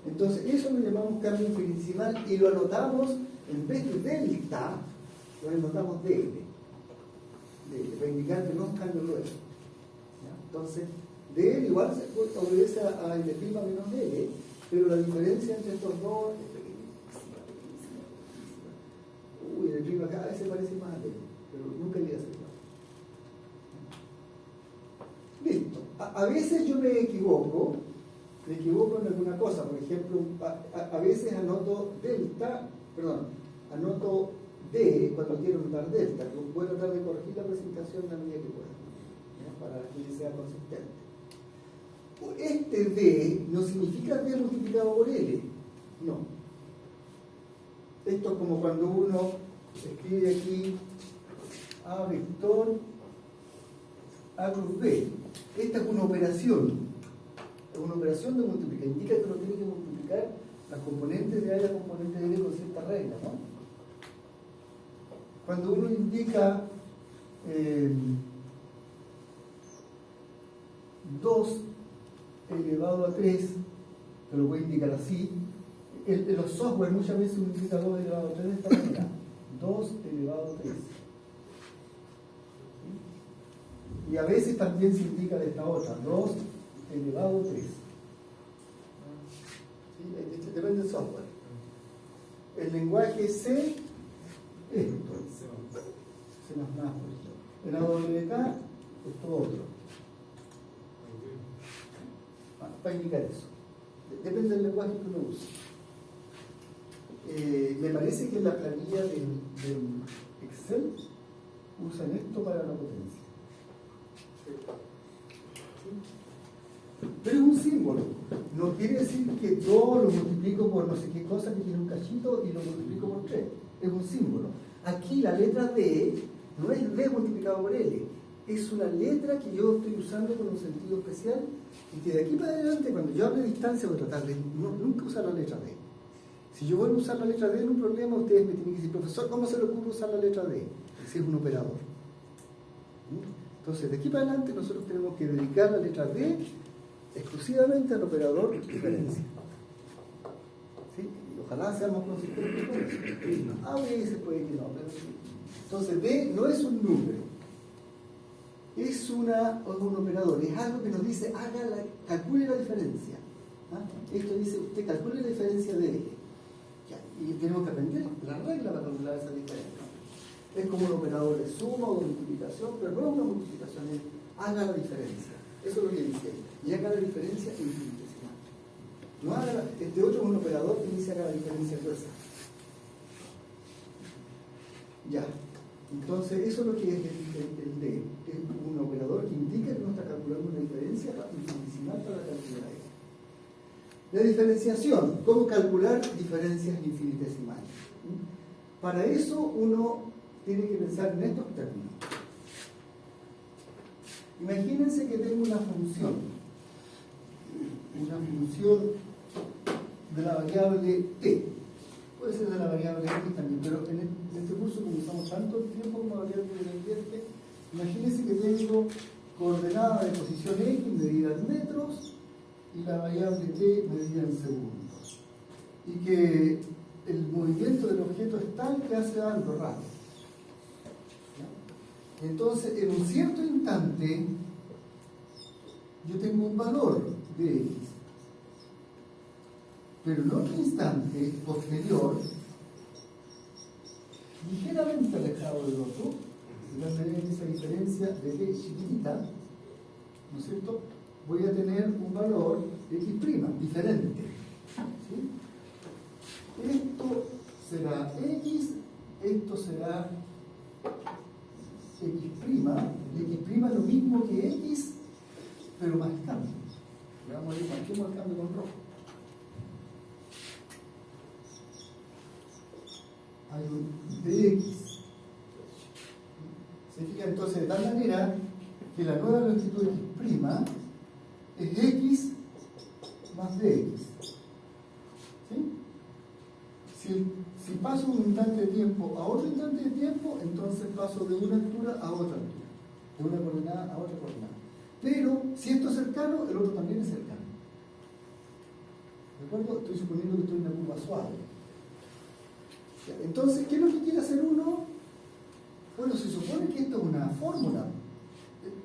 Entonces, eso lo llamamos cambio infinitesimal y lo anotamos, en vez de delta, lo anotamos DL, para indicar que no es un cambio grueso. Entonces, DL igual se obedece a L' menos DL, pero la diferencia entre estos dos es pequeñísima. Uy, el primo acá a veces parece más a L, pero nunca llega a ser igual. Listo. A veces yo me equivoco en alguna cosa. Por ejemplo, a veces anoto anoto D cuando quiero anotar delta. Voy a tratar de corregir la presentación a medida que pueda, para que sea consistente. Este D no significa D multiplicado por L, no. Esto es como cuando uno escribe aquí A vector A cruz B. Esta es una operación de multiplicar, indica que uno tiene que multiplicar las componentes de A y las componentes de B con cierta regla, ¿no? Cuando uno indica 2 elevado a 3, te lo voy a indicar así. En los software muchas veces uno indica 2 elevado a 3 de esta manera. 2 elevado a 3. Y a veces también se indica de esta otra, 2 elevado a 3. ¿Sí? Depende del software. El lenguaje C, esto. C++, por ejemplo. En AWK, esto otro. Para indicar eso. Depende del lenguaje que uno use. Me parece que en la planilla del Excel usan esto para la potencia. Pero es un símbolo. No quiere decir que yo lo multiplico por no sé qué cosa que tiene un cachito y lo multiplico por 3. Es un símbolo. Aquí la letra D no es D multiplicado por L. Es una letra que yo estoy usando con un sentido especial y que de aquí para adelante, cuando yo hable de distancia, voy a tratar de nunca usar la letra D. Si yo vuelvo a usar la letra D en un problema, ustedes me tienen que decir, profesor, ¿cómo se le ocurre usar la letra D? Ese es un operador. Entonces, de aquí para adelante, nosotros tenemos que dedicar la letra D exclusivamente al operador diferencia. ¿Sí? Y ojalá seamos consistentes con eso. A veces puede que no, pero sí. Entonces, D no es un número. Es un operador, es algo que nos dice, calcule la diferencia. Esto dice, usted calcule la diferencia de eje. Y tenemos que aprender la regla para calcular esa diferencia. Es como un operador de suma o de multiplicación, pero no es una multiplicación, es haga la diferencia. Eso es lo que dice. Y haga la diferencia infinitesimal. No haga este otro es un operador que dice haga la diferencia gruesa. Ya. Entonces, eso es lo que es el D. Es un operador que indica que uno está calculando una diferencia infinitesimal para calcular eso. La diferenciación. ¿Cómo calcular diferencias infinitesimales? Para eso uno tiene que pensar en estos términos. Imagínense que tengo una función de la variable t. Puede ser de la variable x también, pero en este curso, como usamos tanto tiempo como variable independiente, imagínense que tengo coordenada de posición x medida en metros y la variable t medida en segundos. Y que el movimiento del objeto es tal que hace algo raro. Entonces, en un cierto instante, yo tengo un valor de x. Pero en otro instante posterior, ligeramente alejado del otro, voy a tener esa diferencia de t chiquitita, ¿no es cierto? Voy a tener un valor x' diferente. ¿Sí? Esto será x, esto será x', y x' es lo mismo que x, pero más cambio. Le vamos a ir, marquemos el cambio con rojo. Hay un dx. Se fija entonces de tal manera que la nueva longitud x' es x más dx. ¿Sí? Si paso un instante de tiempo a otro instante de tiempo, entonces paso de una altura a otra altura, de una coordenada a otra coordenada. Pero si esto es cercano, el otro también es cercano. ¿De acuerdo? Estoy suponiendo que estoy en una curva suave. Entonces, ¿qué es lo que quiere hacer uno? Bueno, se supone que esto es una fórmula.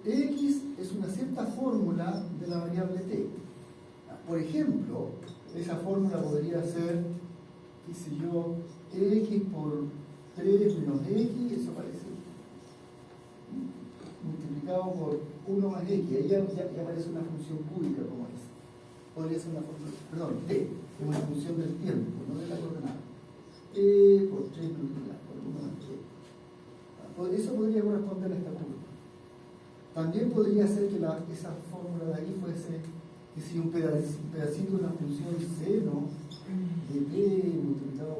X es una cierta fórmula de la variable t. Por ejemplo, esa fórmula podría ser, qué sé yo, x por 3 menos x, eso parece, multiplicado por 1 más x. Ahí ya aparece una función cúbica como esa. Podría ser una fórmula, perdón, t, es una función del tiempo, no de la coordenada. Por 3 multiplicado por 1 más t. Eso podría corresponder a esta curva. También podría ser que esa fórmula de ahí fuese que si un pedacito de una función seno de t multiplicado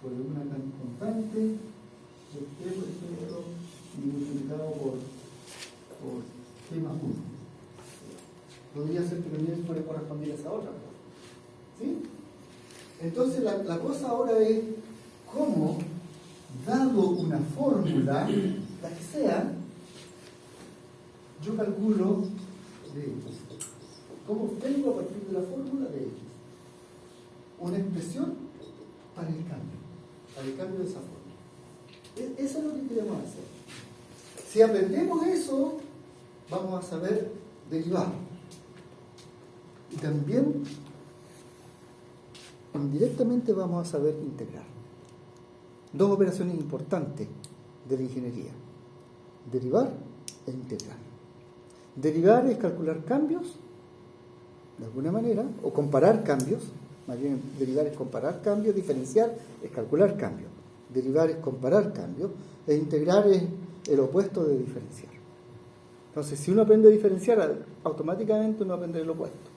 por una constante de t, por ejemplo, y multiplicado por t más 1. Podría ser que también puede corresponder a esa otra. ¿Sí? Entonces la cosa ahora es cómo, dado una fórmula, la que sea, yo calculo de x. ¿Cómo obtengo a partir de la fórmula de x? Una expresión para el cambio de esa fórmula. Eso es lo que queremos hacer. Si aprendemos eso, vamos a saber derivar. Y también, indirectamente, vamos a saber integrar. Dos operaciones importantes de la ingeniería: derivar e integrar. Derivar es calcular cambios, de alguna manera, o comparar cambios. Más bien, derivar es comparar cambios, diferenciar es calcular cambios, derivar es comparar cambios, e integrar es el opuesto de diferenciar. Entonces, si uno aprende a diferenciar, automáticamente uno aprende el opuesto.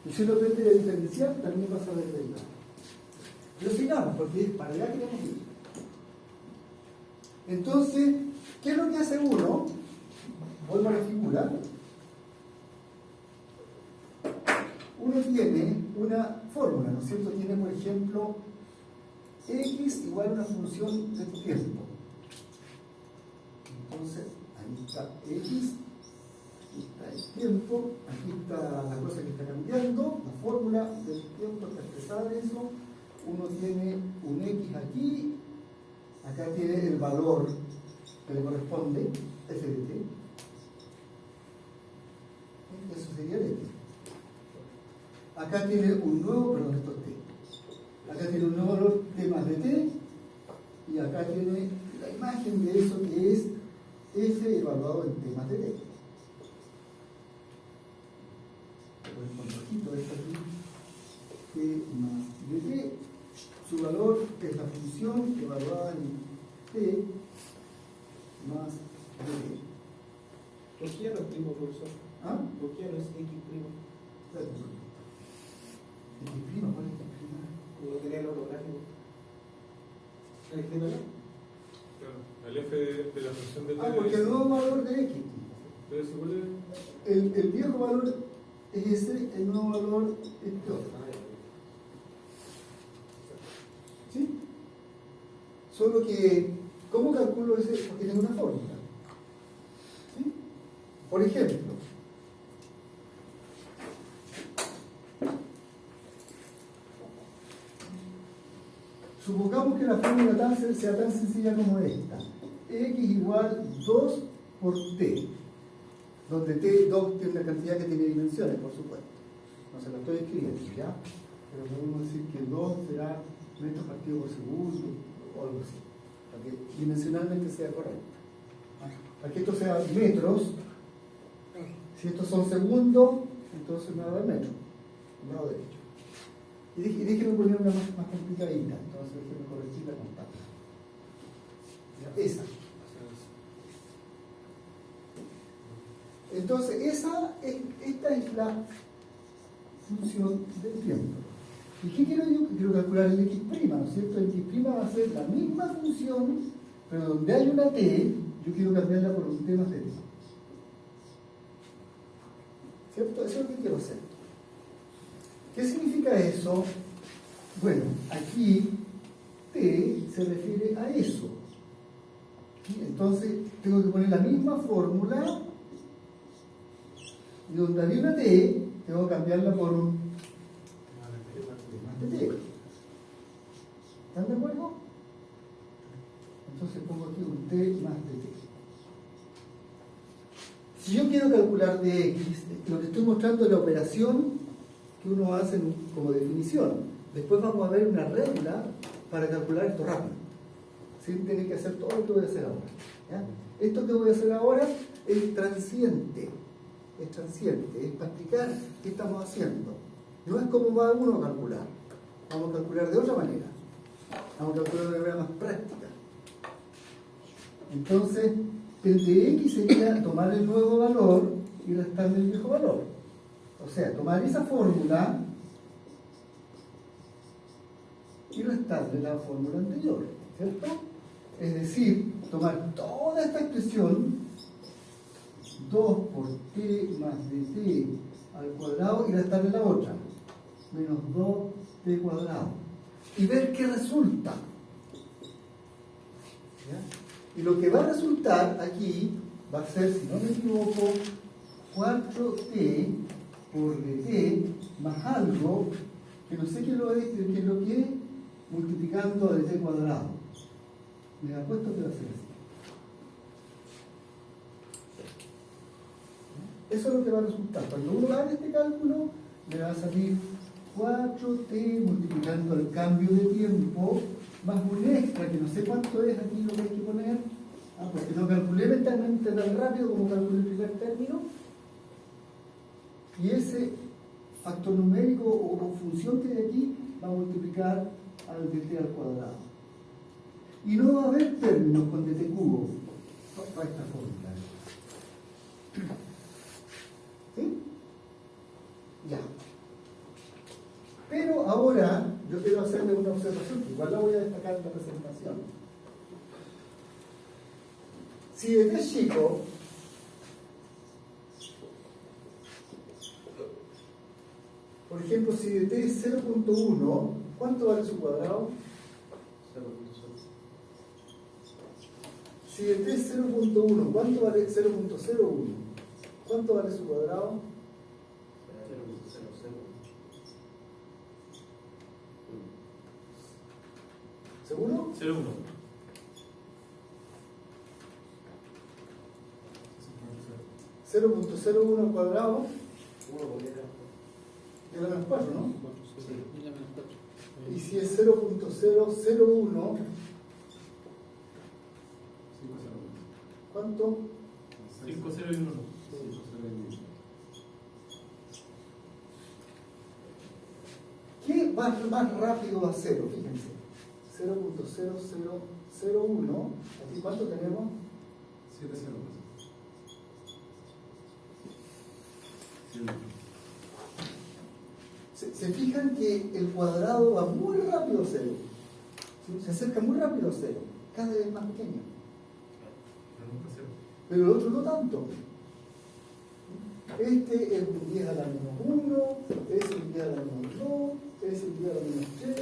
Y si uno aprende a diferenciar, también va a saber derivar. Pero sigamos, porque para allá queremos ir. Entonces, ¿qué es lo que hace uno? Vuelvo a la figura. Uno tiene una fórmula, ¿no es cierto? Tiene, por ejemplo, x igual a una función de tiempo. Entonces, ahí está x, aquí está el tiempo, aquí está la cosa que está cambiando, la fórmula del tiempo para expresar eso. Uno tiene un x aquí, acá tiene el valor que le corresponde, f de t. Eso sería el x. Acá tiene un nuevo, perdón, esto es t. Acá tiene un nuevo valor t más de t, y acá tiene la imagen de eso que es f evaluado en t más de t. Con rojito esto aquí, t más de t, su valor es la función evaluada en t más de t. ¿Por qué ya no es primo, profesor? ¿Ah? ¿Por qué ya no es x primo? ¿X prima? ¿Cuál es X prima? Como lo tenía el otro gráfico. ¿El x primo? Claro, el f de la función de t. Porque el nuevo valor de x. Entonces, igual El viejo valor es ese, el nuevo valor es este otro. ¿Sí? Solo que, ¿cómo calculo ese? Porque tiene una fórmula. ¿Sí? Por ejemplo, supongamos que la fórmula sea tan sencilla como esta. X igual 2 por t, donde t, 2 tiene una cantidad que tiene dimensiones, por supuesto. No se lo estoy escribiendo, ¿ya? Pero podemos decir que 2 será metros partido por segundo, o algo así, para que dimensionalmente sea correcto. Para que esto sea metros, si estos son segundos, entonces me va a dar metro, al lado derecho. Y déjenme poner una más complicadita, entonces déjenme corregir la constante. Esa. Entonces, esta es la función del tiempo. ¿Y qué quiero yo? Quiero calcular el x', ¿no es cierto? El x' va a ser la misma función, pero donde hay una t, yo quiero cambiarla por un t más de t. ¿Cierto? Eso es lo que quiero hacer. ¿Qué significa eso? Bueno, aquí t se refiere a eso. ¿Sí? Entonces, tengo que poner la misma fórmula y donde había una t, tengo que cambiarla por un t más de t. ¿Están de acuerdo? Entonces pongo aquí un t más de t. Si yo quiero calcular dx, lo que estoy mostrando es la operación que uno hace como definición. Después vamos a ver una regla para calcular esto rápido, sin tener que hacer todo lo que voy a hacer ahora. ¿Ya? Esto que voy a hacer ahora es transiente, es para explicar qué estamos haciendo. No es como va uno a calcular, vamos a calcular de otra manera, vamos a calcular de una manera más práctica. Entonces, el de x sería tomar el nuevo valor y restarle el viejo valor. O sea, tomar esa fórmula y restarle la fórmula anterior, ¿cierto? Es decir, tomar toda esta expresión, 2 por t más de t al cuadrado, y restarle la otra, menos 2t cuadrado, y ver qué resulta. ¿Ya? Y lo que va a resultar aquí va a ser, si no me equivoco, 4t por dt más algo que no sé qué es lo que es, multiplicando de t cuadrado. Me apuesto que va a ser así. Eso es lo que va a resultar. Cuando uno haga este cálculo, le va a salir 4t multiplicando el cambio de tiempo más un extra, que no sé cuánto es aquí lo que hay que poner, porque lo calculé mentalmente tan rápido como calculé el primer término, y ese factor numérico o función que hay aquí va a multiplicar al dt al cuadrado. Y no va a haber términos con dt cubo para esta fórmula. ¿Sí? Ya. Pero ahora yo quiero hacerle una observación, que igual la voy a destacar en la presentación. Si dt es chico, por ejemplo, si dt es 0.1, ¿cuánto vale su cuadrado? 0.0. Si dt es 0.1, ¿cuánto vale 0.01? ¿Cuánto vale su cuadrado? 0.00. ¿Seguro? 0,1. 0.01 al cuadrado 1 por letra. de la menos 4, ¿no? Sí. Y la menos 4. Y si es 0.001, ¿cuánto? 5, 0 y 1. ¿Qué va más rápido a 0? Fíjense. 0.0001. ¿Aquí cuánto tenemos? 7 ceros. Se fijan que el cuadrado va muy rápido a 0. ¿Sí? Se acerca muy rápido a 0. Cada vez más pequeño. Pero el otro no tanto. Este es un 10 a la menos 1, es un 10 a la menos 2, es un 10 a la menos 3,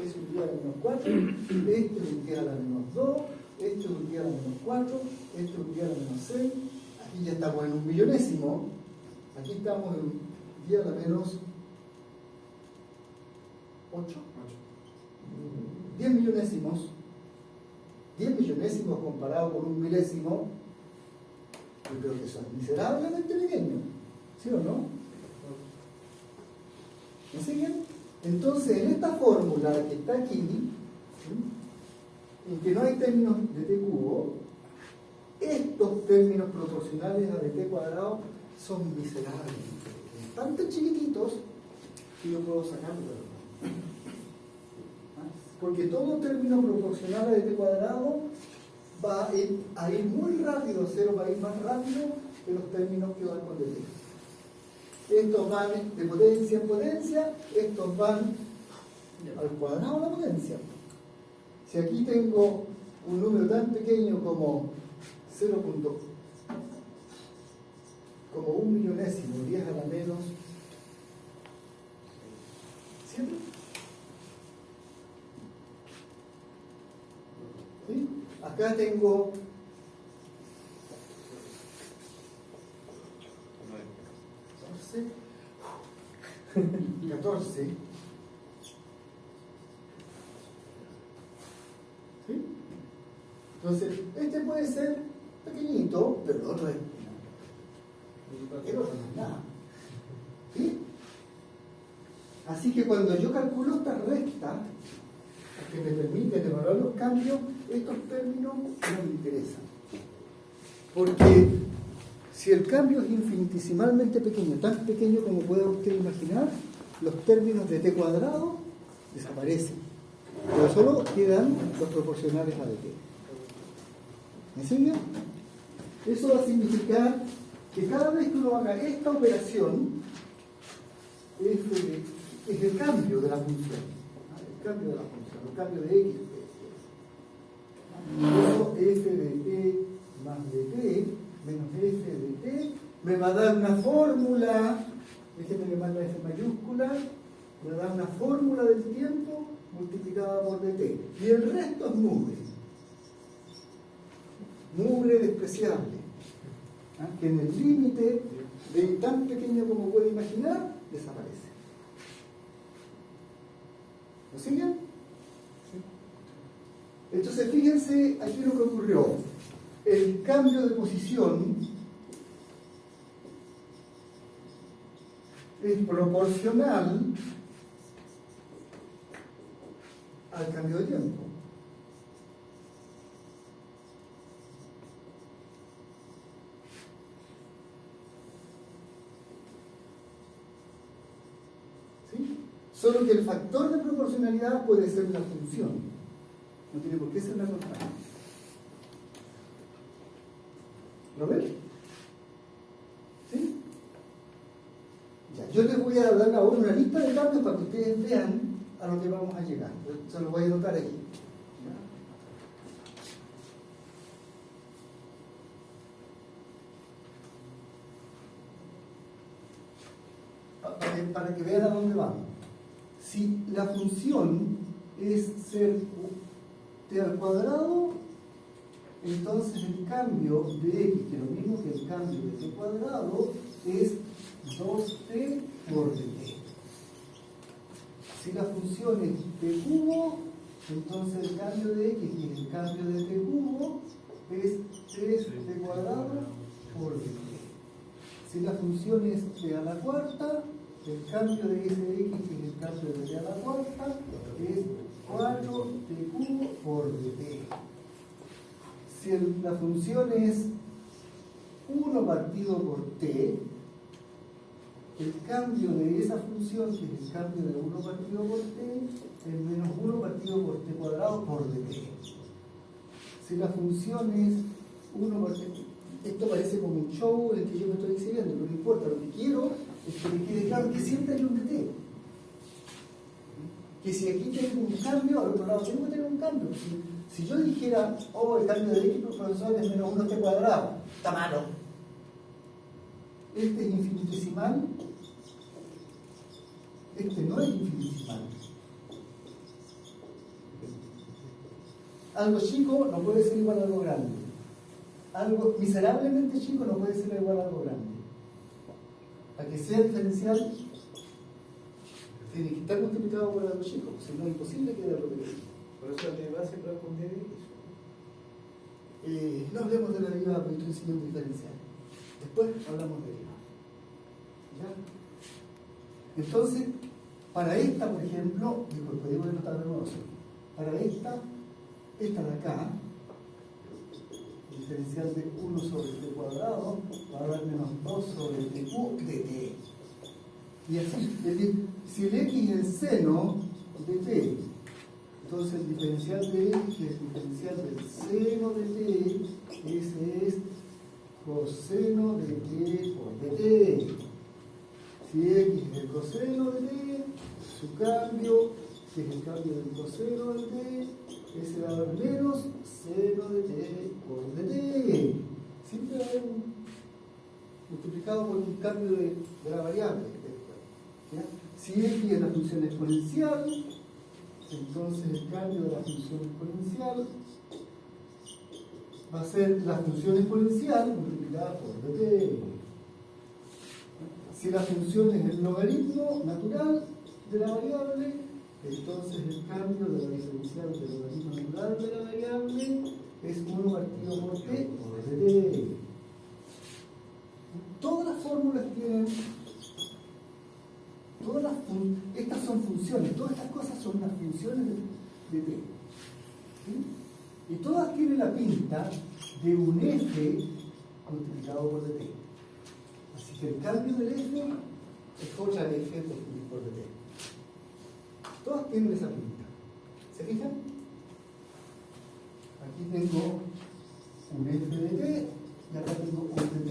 es un 10 a la menos 4, este es un 10 a la menos 2, este es un 10 a la menos 4, este es un 10 a la menos 6, aquí ya estamos en un millonésimo, aquí estamos en 10 a la menos 8, 10 millonésimos, 10 millonésimos comparado con un milésimo. Yo creo que son miserablemente pequeños, ¿sí o no? ¿Me siguen? Entonces, en esta fórmula que está aquí, ¿sí?, en que no hay términos de t cubo, estos términos proporcionales a dt cuadrado son miserablemente pequeños, tan chiquititos que yo puedo sacarlo. Porque todo término proporcional a dt cuadrado va a ir muy rápido, 0 va a ir más rápido que los términos que van con dt. Estos van de potencia en potencia, estos van al cuadrado de la potencia. Si aquí tengo un número tan pequeño como 1 millonésimo, 10 a la menos 7. ¿Sí? Acá tengo 14. ¿Sí? Entonces, este puede ser pequeñito, pero el otro es nada. ¿Sí? Así que cuando yo calculo esta recta, que me permiten evaluar los cambios, estos términos no me interesan. Porque si el cambio es infinitesimalmente pequeño, tan pequeño como pueda usted imaginar, los términos de t cuadrado desaparecen. Pero solo quedan los proporcionales a dt. ¿Me siguen? Eso va a significar que cada vez que uno haga esta operación, es el cambio de la función. El cambio de la función, el cambio de x. Eso f de t más de t menos f de t me va a dar una fórmula, déjenme que manda f mayúscula, me va a dar una fórmula del tiempo multiplicada por dt. Y el resto es mugre despreciable, que en el límite de tan pequeño como puede imaginar, desaparece. ¿Lo siguen? Entonces, fíjense aquí lo que ocurrió. El cambio de posición es proporcional al cambio de tiempo. ¿Sí? Solo que el factor de proporcionalidad puede ser la función. No tiene por qué ser la constante. ¿Lo ven? ¿Sí? Ya, yo les voy a dar ahora una lista de cambios para que ustedes vean a lo que vamos a llegar. Se los voy a anotar aquí. Para que vean a dónde vamos. Si la función es ser t al cuadrado, entonces el cambio de x, que es lo mismo que el cambio de t cuadrado, es 2t por dt. Si la función es t cubo, entonces el cambio de x, que es el cambio de t cubo, es 3t cuadrado por dt. Si la función es t a la cuarta, el cambio de s de x, que es el cambio de t a la cuarta, es 4t cubo por dt. Si la función es 1 partido por t, el cambio de esa función, que es el cambio de 1 partido por t, es menos 1 partido por t cuadrado por dt. Si la función es 1 partido... Esto parece como un show en el que yo me estoy excediendo, pero no importa, lo que quiero es que me quede claro que siempre hay un dt. Que si aquí tengo un cambio, al otro lado tengo que tener un cambio. Si yo dijera, oh, el cambio de x, profesor, es menos 1t cuadrado, está malo. Este es infinitesimal, este no es infinitesimal. Algo chico no puede ser igual a algo grande. Algo miserablemente chico no puede ser igual a algo grande. Para que sea diferencial, tiene que estar multiplicado por algo chico, si no es imposible que algo pequeño. Por eso la derivada siempre va con d de x. No hablemos de la derivada porque estoy enseñando diferencial. Después hablamos de ella. ¿Ya? Entonces, para esta, por ejemplo, podemos anotar de nuevo. Para esta de acá, el diferencial de 1 sobre t cuadrado va a dar menos 2 sobre t cubo de t. Y así, si el x es el seno de t, entonces el diferencial de x, que es el diferencial del seno de t, ese es coseno de t por dt. Si x es el coseno de t, su cambio, que es el cambio del coseno de t, ese va a dar menos seno de t por dt. Siempre va a haber un multiplicado por un cambio de la variable. ¿Ya? Si x es la función exponencial, entonces el cambio de la función exponencial va a ser la función exponencial multiplicada por dt. Si la función es el logaritmo natural de la variable, entonces el cambio de la diferencial del logaritmo natural de la variable es 1 partido por t por dt. Todas las fórmulas tienen, estas son funciones, todas estas cosas son las funciones de t. ¿Sí? Y todas tienen la pinta de un f multiplicado por dt. Así que el cambio del f es otra f por dt. Todas tienen esa pinta. ¿Se fijan? Aquí tengo un f de t y acá tengo un de t.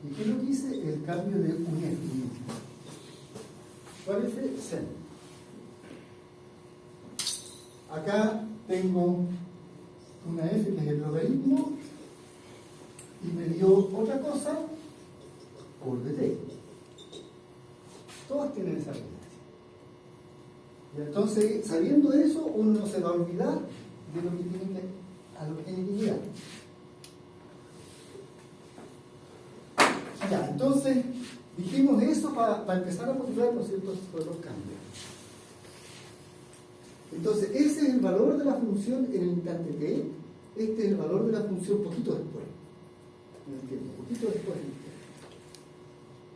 ¿Y qué es lo que hice? El cambio de un f. ¿Cuál f? Seno. Acá tengo una f que es el logaritmo y me dio otra cosa por dt. Todas tienen esa pinta. Y entonces, sabiendo eso, uno no se va a olvidar de lo que tiene que llegar. Ya, entonces, dijimos eso para empezar a motivar, ¿no es cierto?, por los cambios. Entonces, ese es el valor de la función en el instante t, este es el valor de la función poquito después, en el tiempo, poquito después en el tiempo.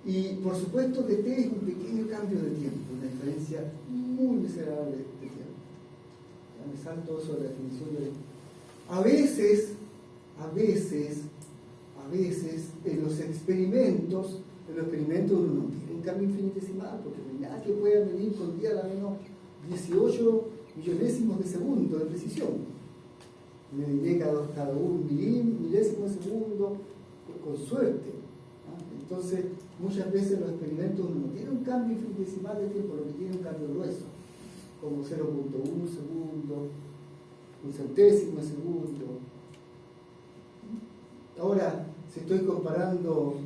Y por supuesto dt es un pequeño cambio de tiempo, una diferencia muy miserable de tiempo. Ya me salto eso de la definición de... A veces, en los experimentos uno no tiene un cambio infinitesimal, porque no hay nada que pueda medir con 10 a la menos 18 millonésimos de segundo de precisión. Mediré cada un milésimo de segundo con suerte. Entonces, muchas veces en los experimentos uno no tiene un cambio infinitesimal de tiempo, lo que tiene es un cambio grueso, como 0.1 segundo, un centésimo de segundo. Ahora, si estoy comparando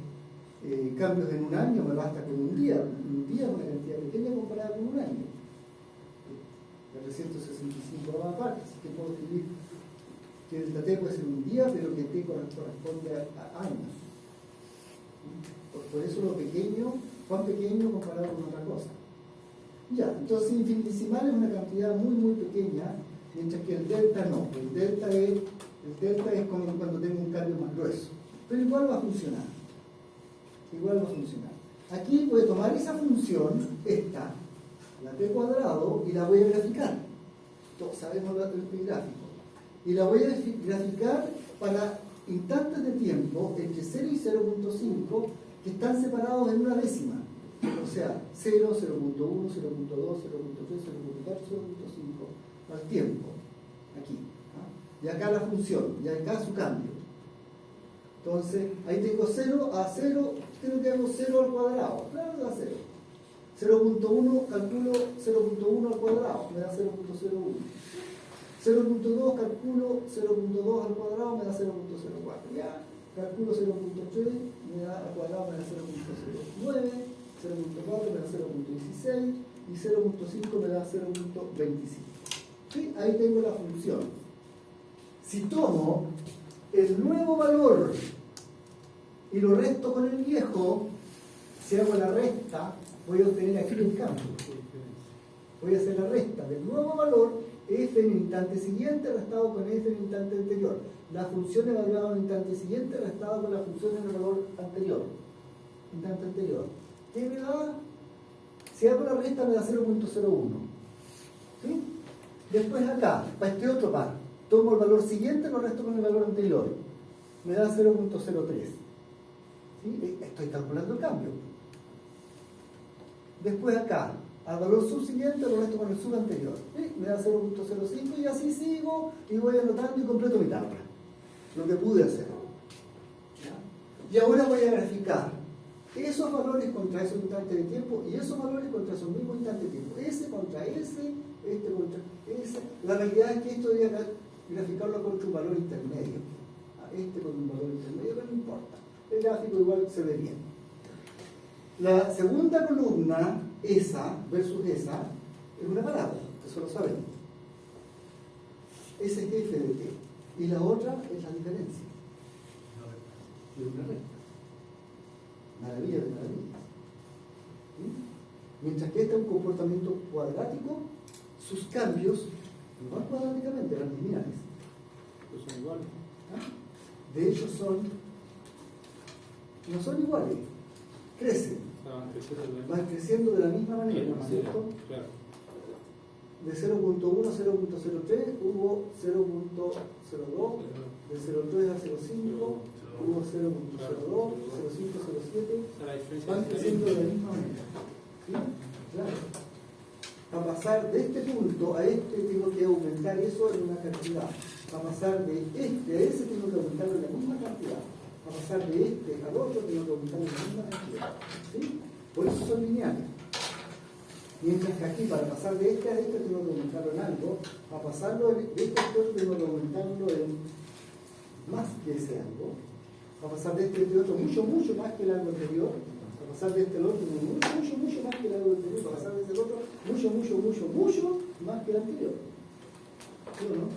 cambios en un año, me basta con un día. Un día es una cantidad pequeña comparada con un año. El 365 va aparte, así que puedo escribir que el t puede ser un día, pero que t corresponde a años. Por eso lo pequeño, cuán pequeño comparado con otra cosa. Ya, entonces infinitesimal es una cantidad muy muy pequeña, mientras que el delta no. El delta es como cuando tengo un cambio más grueso. Pero igual va a funcionar. Aquí voy a tomar esa función, esta, la t cuadrado, y la voy a graficar. Todos sabemos el gráfico. Y la voy a graficar para instantes de tiempo entre 0 y 0.5 que están separados en una décima. O sea, 0, 0.1, 0.2, 0.3, 0.4, 0.5 al tiempo. Aquí. Y acá la función, y acá su cambio. Entonces, ahí tengo 0 a 0, creo que hago 0 al cuadrado. Claro, da 0. 0.1, calculo 0.1 al cuadrado, me da 0.01. 0.2, calculo 0.2 al cuadrado, me da 0.04. Ya, calculo 0.3, me da al cuadrado, me da 0.09. 0.4 me da 0.16 y 0.5 me da 0.25. ¿Sí? Ahí tengo la función. Si tomo el nuevo valor y lo resto con el viejo, si hago la resta, voy a obtener aquí el cambio. Voy a hacer la resta del nuevo valor f en el instante siguiente restado con f en el instante anterior. La función evaluada en el instante siguiente restado con la función en el valor anterior. Instante anterior. ¿Qué me da? Si hago la resta me da 0.01. ¿Sí? Después acá, para este otro par, tomo el valor siguiente, lo resto con el valor anterior. Me da 0.03. ¿Sí? Estoy calculando el cambio. Después acá, al valor subsiguiente lo resto con el subanterior. ¿Sí? Me da 0.05 y así sigo y voy anotando y completo mi tabla. Lo que pude hacer. ¿Ya? Y ahora voy a graficar esos valores contra esos instantes de tiempo y esos valores contra esos mismos instantes de tiempo. Ese contra ese, este contra ese. La realidad es que esto debería graficarlo contra un valor intermedio. Este con un valor intermedio, pero no importa. El gráfico igual se ve bien. La segunda columna, esa versus esa, es una parábola, eso lo sabemos. Ese es f de t. Y la otra es la diferencia. Es una recta. Maravilla de maravillas. ¿Sí? Mientras que este es un comportamiento cuadrático, sus cambios no van cuadráticamente, eran lineales. Pues son iguales. De hecho no son iguales, crecen. Van creciendo de la misma manera, ¿no es cierto? Claro. De 0.1 a 0.03 hubo 0.02, de 0.3 a 0.5 hubo 0.02, 0.5, 0.7, van creciendo de la misma manera. ¿Sí? Claro. Para pasar de este punto a este tengo que aumentar eso en una cantidad. Para pasar de este a ese tengo que aumentarlo en la misma cantidad. Para pasar de este al otro tengo que aumentarlo en la misma cantidad. ¿Sí? Por eso son lineales. Mientras que aquí, para pasar de este a este, tengo que aumentarlo en algo. Para pasarlo de este a este, tengo que aumentarlo en más que ese algo. Para pasar de este a este otro, mucho más que el algo anterior. Para pasar de este al otro, mucho más que el algo anterior. Para pasar de este al otro, mucho más que el anterior. ¿Sí o no?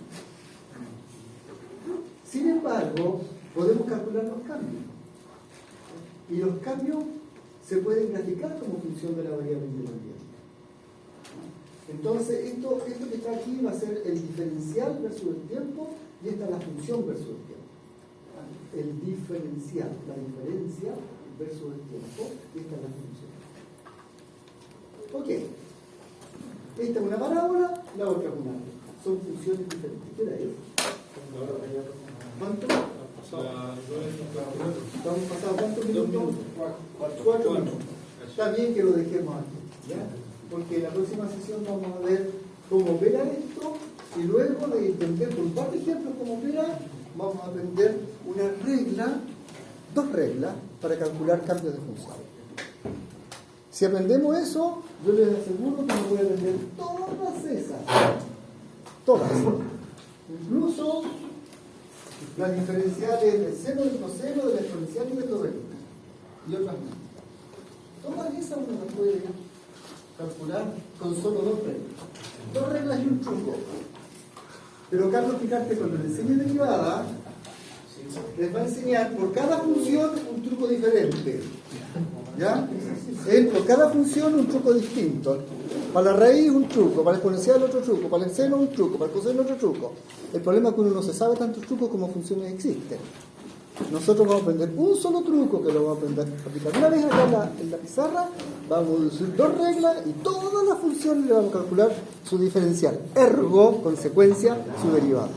Sin embargo, podemos calcular los cambios. Y los cambios se pueden graficar como función de la variable independiente. Entonces, esto que está aquí va a ser el diferencial versus el tiempo y esta es la función versus el tiempo. El diferencial, la diferencia versus el tiempo, y esta es la función. Ok. Esta es una parábola, la otra es una regla. Son funciones diferentes. ¿Qué era eso? ¿Cuánto? ¿Estamos pasando cuántos minutos? 4 minutos. Está bien que lo dejemos aquí, ¿ya? Porque en la próxima sesión vamos a ver cómo opera esto y luego de entender por un par de ejemplos cómo opera, vamos a aprender una regla, 2 reglas para calcular cambios de función. Si aprendemos eso, yo les aseguro que me voy a aprender todas esas. Todas. Incluso las diferenciales del seno, del coseno, de la exponencial y del logaritmo. Y otras más. Todas esas uno las puede calcular con solo 2 reglas. 2 reglas y un truco. Pero Carlos Picarte, cuando le enseñe derivada, les va a enseñar por cada función un truco diferente. ¿Ya? Por cada función un truco distinto. Para la raíz un truco, para la exponencial otro truco, para el seno un truco, para el coseno otro truco. El problema es que uno no se sabe tantos trucos como funciones existen. Nosotros vamos a aprender un solo truco que lo vamos a aprender a aplicar una vez acá en la pizarra, vamos a decir 2 reglas y todas las funciones le vamos a calcular su diferencial, ergo, consecuencia, su derivada.